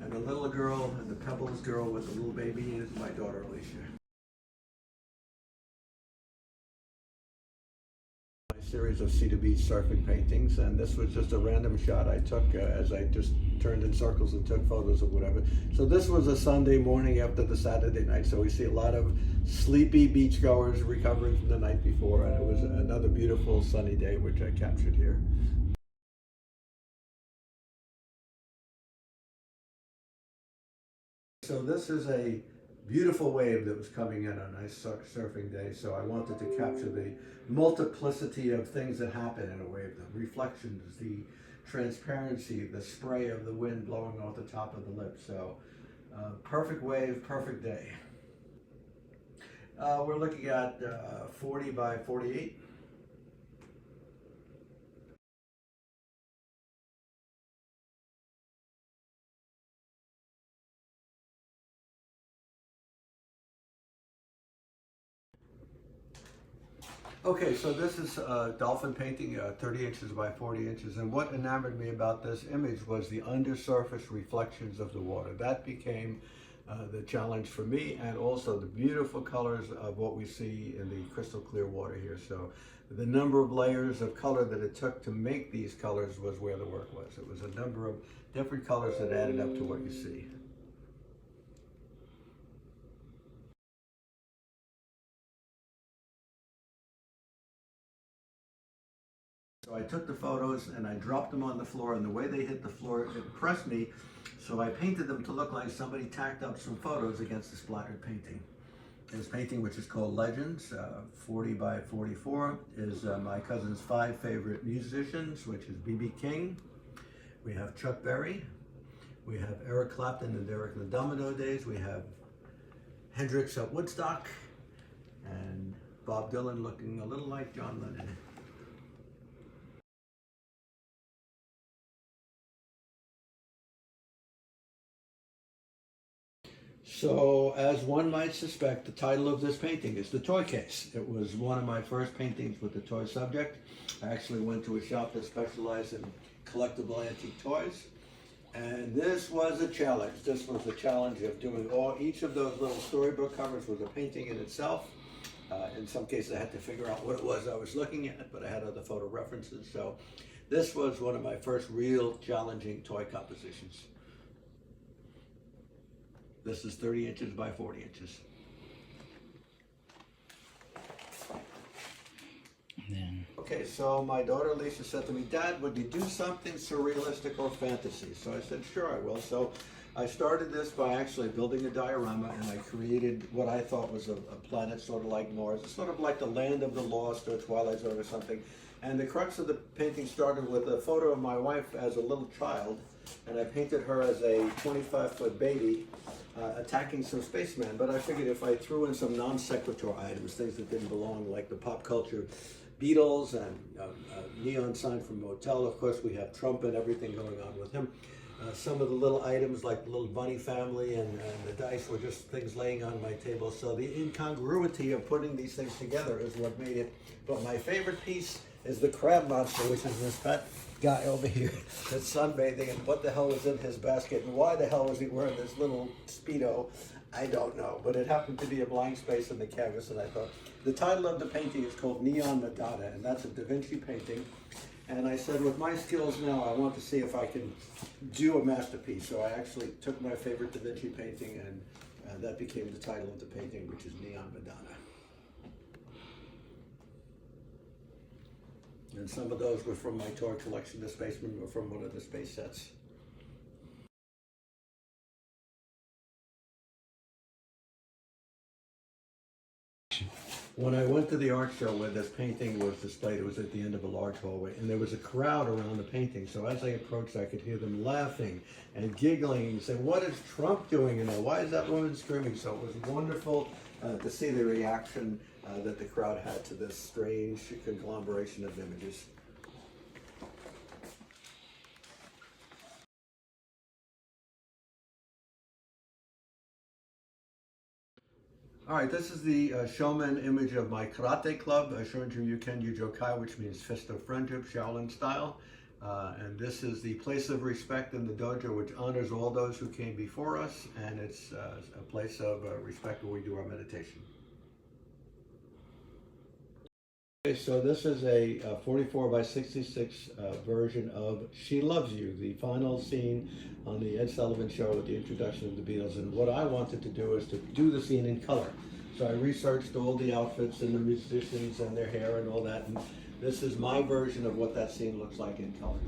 And the little girl, and the Pebbles girl with the little baby, is my daughter Alicia. My series of sea to beach surfing paintings, and this was just a random shot I took as I just turned in circles and took photos of whatever. So this was a Sunday morning after the Saturday night, so we see a lot of sleepy beachgoers recovering from the night before, and it was another beautiful sunny day which I captured here. So this is a beautiful wave that was coming in on a nice surfing day, so I wanted to capture the multiplicity of things that happen in a wave, the reflections, the transparency, the spray of the wind blowing off the top of the lip. So perfect wave, perfect day. We're looking at 40 by 48. Okay, so this is a dolphin painting, 30 inches by 40 inches, and what enamored me about this image was the undersurface reflections of the water. That became the challenge for me, and also the beautiful colors of what we see in the crystal clear water here. So the number of layers of color that it took to make these colors was where the work was. It was a number of different colors that added up to what you see. So I took the photos and I dropped them on the floor, and the way they hit the floor impressed me, so I painted them to look like somebody tacked up some photos against the splattered painting. This painting, which is called Legends, 40 by 44, is my cousin's 5 favorite musicians, which is B.B. King. We have Chuck Berry. We have Eric Clapton and Derek and the Domino Days. We have Hendrix at Woodstock, and Bob Dylan looking a little like John Lennon. So, as one might suspect, the title of this painting is The Toy Case. It was one of my first paintings with the toy subject. I actually went to a shop that specialized in collectible antique toys. And this was a challenge. This was the challenge of doing each of those little storybook covers was a painting in itself. In some cases, I had to figure out what it was I was looking at, but I had other photo references. So this was one of my first real challenging toy compositions. This is 30 inches by 40 inches. Okay, so my daughter Lisa said to me, "Dad, would you do something surrealistic or fantasy?" So I said, "Sure, I will." So I started this by actually building a diorama, and I created what I thought was a planet sort of like Mars. It's sort of like the land of the lost or Twilight Zone or something. And the crux of the painting started with a photo of my wife as a little child, and I painted her as a 25-foot baby attacking some spaceman. But I figured if I threw in some non sequitur items, things that didn't belong, like the pop culture Beatles and neon sign from Motel. Of course, we have Trump and everything going on with him. Some of the little items like the little bunny family and the dice were just things laying on my table. So the incongruity of putting these things together is what made it. But my favorite piece is the crab monster, which is this fat guy over here that's sunbathing, and what the hell was in his basket, and why the hell was he wearing this little Speedo? I don't know, but it happened to be a blank space in the canvas, and I thought, the title of the painting is called Neon Madonna, and that's a Da Vinci painting. And I said, with my skills now, I want to see if I can do a masterpiece. So I actually took my favorite Da Vinci painting, and that became the title of the painting, which is Neon Madonna. And some of those were from my toy collection. The Spacemen were from one of the space sets. When I went to the art show where this painting was displayed, it was at the end of a large hallway, and there was a crowd around the painting. So as I approached, I could hear them laughing and giggling and saying, "What is Trump doing in there? Why is that woman screaming?" So it was wonderful to see the reaction that the crowd had to this strange conglomeration of images. All right, this is the Shomen image of my karate club, Shunju Yuken Yujokai, which means fist of friendship, Shaolin style. And this is the place of respect in the dojo, which honors all those who came before us, and it's a place of respect where we do our meditation. Okay, so this is a 44 by 66 version of She Loves You, the final scene on the Ed Sullivan Show with the introduction of the Beatles. And what I wanted to do is to do the scene in color. So I researched all the outfits and the musicians and their hair and all that. And this is my version of what that scene looks like in color.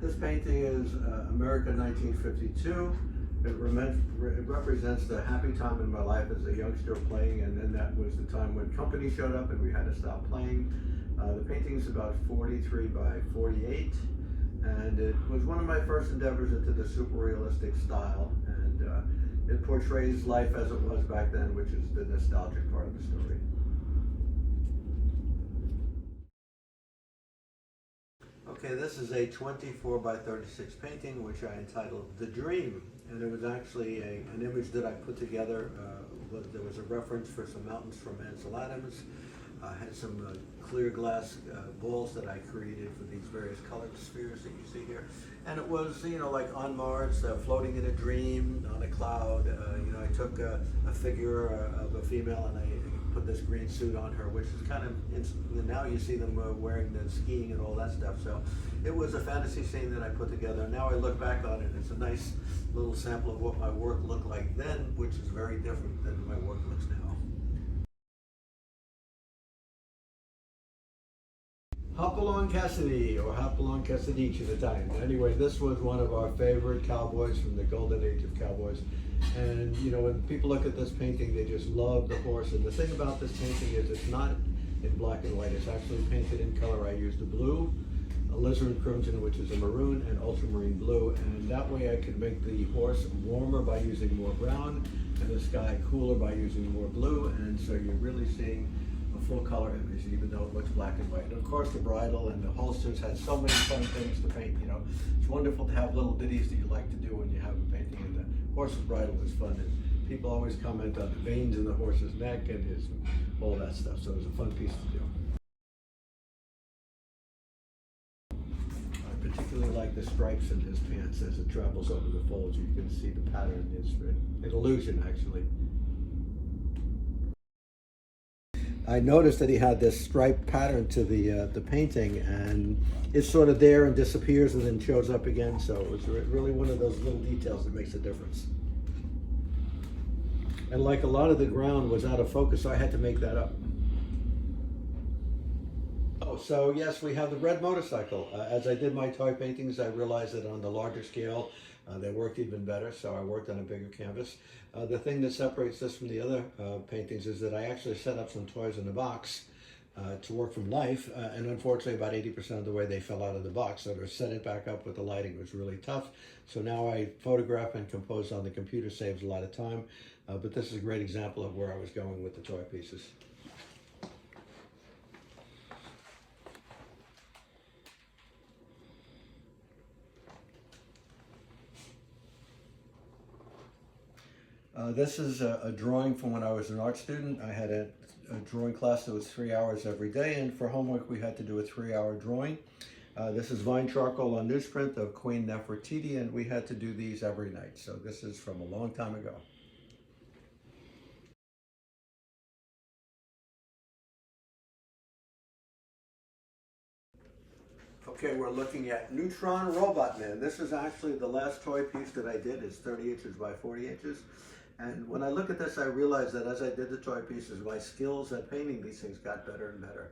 This painting is America 1952. It represents the happy time in my life as a youngster playing, and then that was the time when company showed up and we had to stop playing. The painting is about 43 by 48, and it was one of my first endeavors into the super realistic style, and it portrays life as it was back then, which is the nostalgic part of the story. Okay, this is a 24 by 36 painting, which I entitled The Dream. And it was actually an image that I put together. There was a reference for some mountains from Ansel Adams. I had some clear glass balls that I created for these various colored spheres that you see here. And it was, you know, like on Mars, floating in a dream, on a cloud. You know, I took a figure of a female and I put this green suit on her, which is kind of, now you see them wearing the skiing and all that stuff. So it was a fantasy scene that I put together. Now I look back on it, it's a nice little sample of what my work looked like then, which is very different than my work looks now. Hopalong Cassidy, or Hopalong Cassidy in Italian. Anyway, this was one of our favorite cowboys from the golden age of cowboys. And you know, when people look at this painting, they just love the horse. And the thing about this painting is it's not in black and white. It's actually painted in color. I used a blue, a alizarin crimson, which is a maroon, and ultramarine blue. And that way I could make the horse warmer by using more brown, and the sky cooler by using more blue. And so you're really seeing a full color image, even though it looks black and white. And of course, the bridle and the holsters had so many fun things to paint. You know, it's wonderful to have little ditties that you like to do when you have a painting. And the horse's bridle is fun, and people always comment on the veins in the horse's neck and his all that stuff. So it was a fun piece to do. I particularly like the stripes in his pants as it travels over the folds. You can see the pattern. It's an illusion, actually. I noticed that he had this striped pattern to the painting, and it's sort of there and disappears and then shows up again. So it was really one of those little details that makes a difference. And like a lot of the ground was out of focus, so I had to make that up. Oh, so yes, we have the red motorcycle. As I did my toy paintings, I realized that on the larger scale, they worked even better, so I worked on a bigger canvas. The thing that separates this from the other paintings is that I actually set up some toys in the box to work from life, and unfortunately about 80% of the way they fell out of the box, so to set it back up with the lighting was really tough. So now I photograph and compose on the computer, saves a lot of time, but this is a great example of where I was going with the toy pieces. This is a drawing from when I was an art student. I had a drawing class that was 3 hours every day, and for homework we had to do a 3-hour drawing. This is vine charcoal on newsprint of Queen Nefertiti, and we had to do these every night. So this is from a long time ago. Okay, we're looking at Neutron Robot Man. This is actually the last toy piece that I did. It's 30 inches by 40 inches. And when I look at this, I realize that as I did the toy pieces, my skills at painting these things got better and better.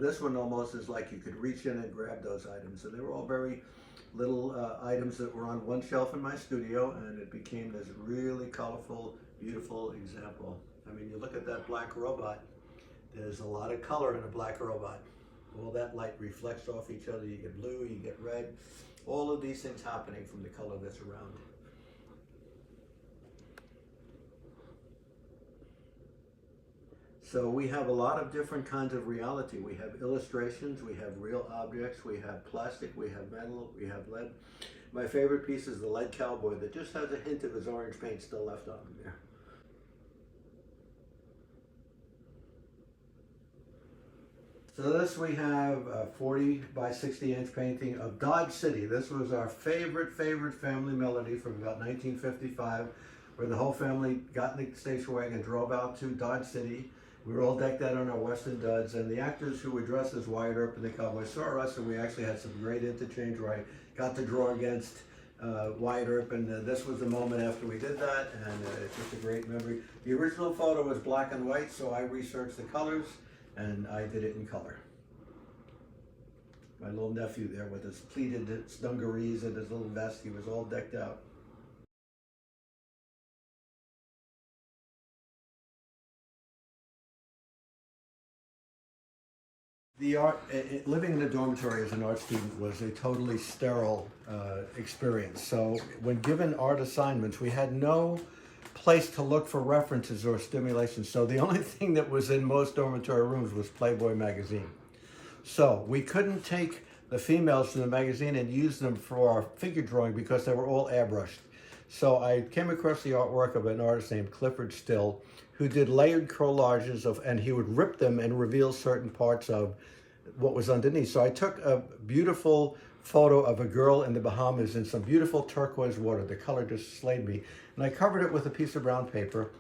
This one almost is like you could reach in and grab those items. And they were all very little items that were on one shelf in my studio, and it became this really colorful, beautiful example. I mean, you look at that black robot, there's a lot of color in a black robot. All that light reflects off each other. You get blue, you get red, all of these things happening from the color that's around. So we have a lot of different kinds of reality. We have illustrations, we have real objects, we have plastic, we have metal, we have lead. My favorite piece is the lead cowboy that just has a hint of his orange paint still left on him there. So this we have a 40 by 60 inch painting of Dodge City. This was our favorite family melody from about 1955, where the whole family got in the station wagon and drove out to Dodge City. We were all decked out on our Western duds, and the actors who were dressed as Wyatt Earp and the Cowboys saw us, and we actually had some great interchange where I got to draw against Wyatt Earp, and this was the moment after we did that, and it's just a great memory. The original photo was black and white, so I researched the colors, and I did it in color. My little nephew there with his pleated dungarees and his little vest, he was all decked out. The art, living in a dormitory as an art student was a totally sterile experience. So when given art assignments, we had no place to look for references or stimulation. So the only thing that was in most dormitory rooms was Playboy magazine. So we couldn't take the females from the magazine and use them for our figure drawing because they were all airbrushed. So I came across the artwork of an artist named Clifford Still, who did layered collages of, and he would rip them and reveal certain parts of what was underneath. So I took a beautiful photo of a girl in the Bahamas in some beautiful turquoise water. The color just slayed me. And I covered it with a piece of brown paper.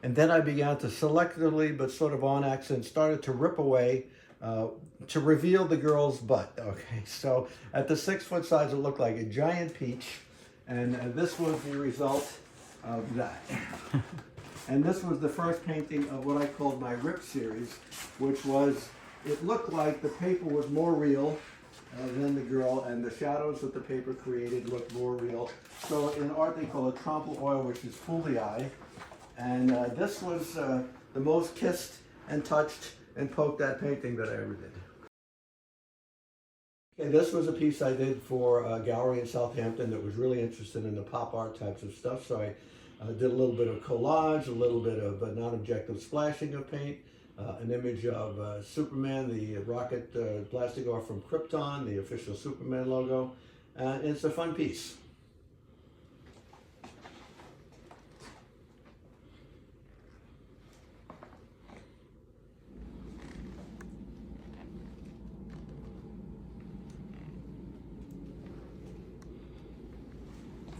And then I began to selectively, but sort of on accident, started to rip away to reveal the girl's butt. Okay, so at the 6 foot size, it looked like a giant peach. And this was the result of that. And this was the first painting of what I called my RIP series, which was, it looked like the paper was more real than the girl, and the shadows that the paper created looked more real. So in art, they call it trompe l'oeil, which is fool the eye. And this was the most kissed and touched and poked at painting that I ever did. Okay, this was a piece I did for a gallery in Southampton that was really interested in the pop art types of stuff. So I did a little bit of collage, a little bit of non-objective splashing of paint, an image of Superman, the rocket plastic art from Krypton, the official Superman logo. And it's a fun piece.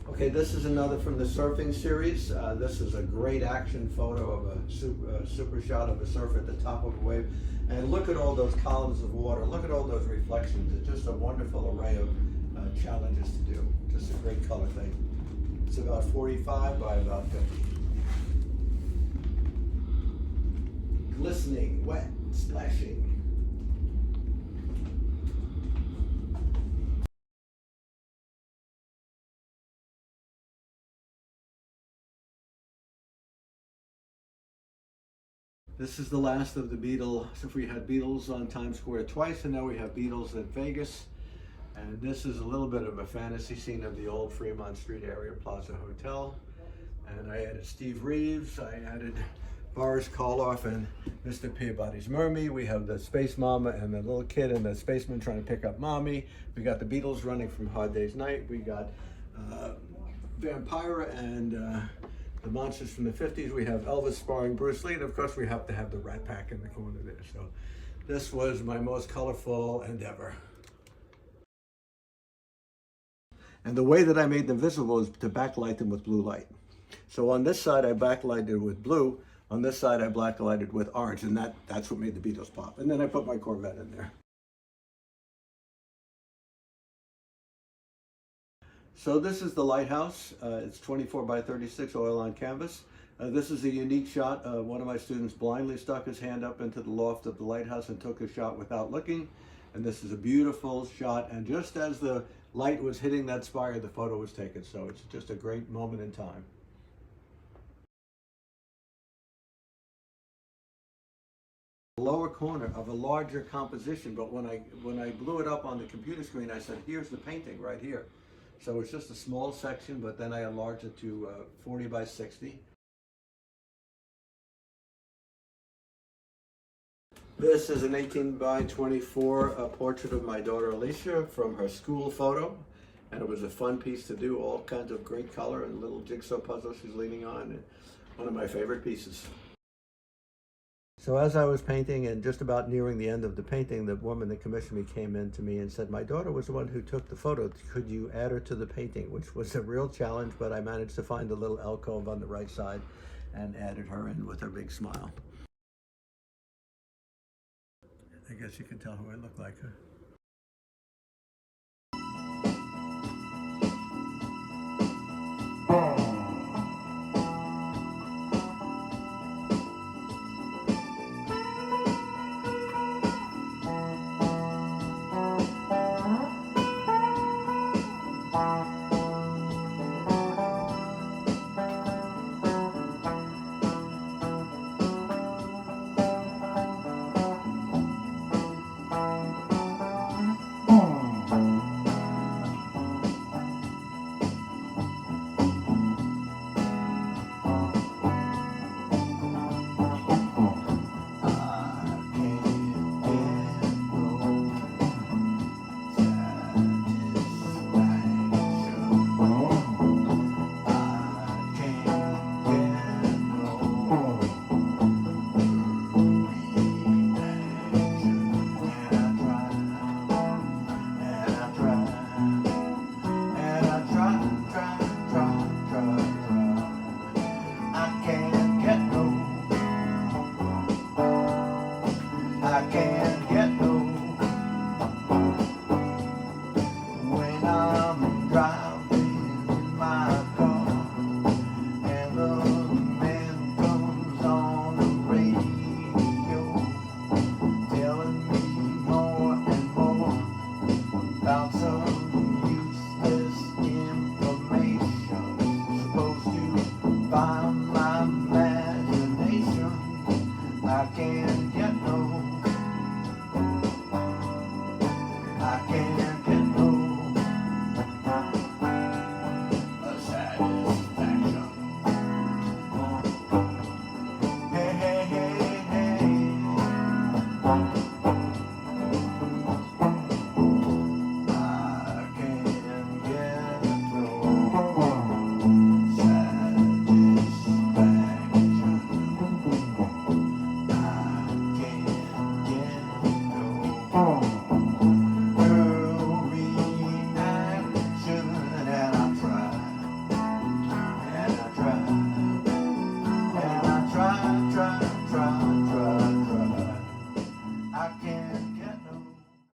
Okay, this is another from the surfing series. This is a great action photo of a super shot of a surfer at the top of a wave. And look at all those columns of water. Look at all those reflections. It's just a wonderful array of challenges to do. Just a great color thing. It's about 45 by about 50. Glistening, wet, splashing. This is the last of the Beatles. So we had Beatles on Times Square twice, and now we have Beatles at Vegas. And this is a little bit of a fantasy scene of the old Fremont Street area Plaza Hotel. And I added Steve Reeves, I added Boris Karloff and Mr. Peabody's Mermaid. We have the Space Mama and the little kid and the spaceman trying to pick up Mommy. We got the Beatles running from Hard Day's Night. We got Vampira and the monsters from the 50s. We have Elvis sparring Bruce Lee, and of course we have to have the Rat Pack in the corner there. So this was my most colorful endeavor. And the way that I made them visible is to backlight them with blue light. So on this side I backlighted with blue, on this side I backlighted with orange, and that's what made the Beatles pop. And then I put my Corvette in there. So this is the lighthouse. It's 24 by 36 oil on canvas. This is a unique shot. One of my students blindly stuck his hand up into the loft of the lighthouse and took a shot without looking. And this is a beautiful shot. And just as the light was hitting that spire, the photo was taken. So it's just a great moment in time. Lower corner of a larger composition, but when I blew it up on the computer screen, I said, here's the painting right here. So it's just a small section, but then I enlarged it to 40 by 60. This is an 18 by 24 portrait of my daughter Alicia from her school photo. And it was a fun piece to do, all kinds of great color and little jigsaw puzzle she's leaning on. One of my favorite pieces. So as I was painting and just about nearing the end of the painting, the woman that commissioned me came in to me and said, my daughter was the one who took the photo. Could you add her to the painting? Which was a real challenge, but I managed to find a little alcove on the right side and added her in with her big smile. I guess you can tell who I look like, huh?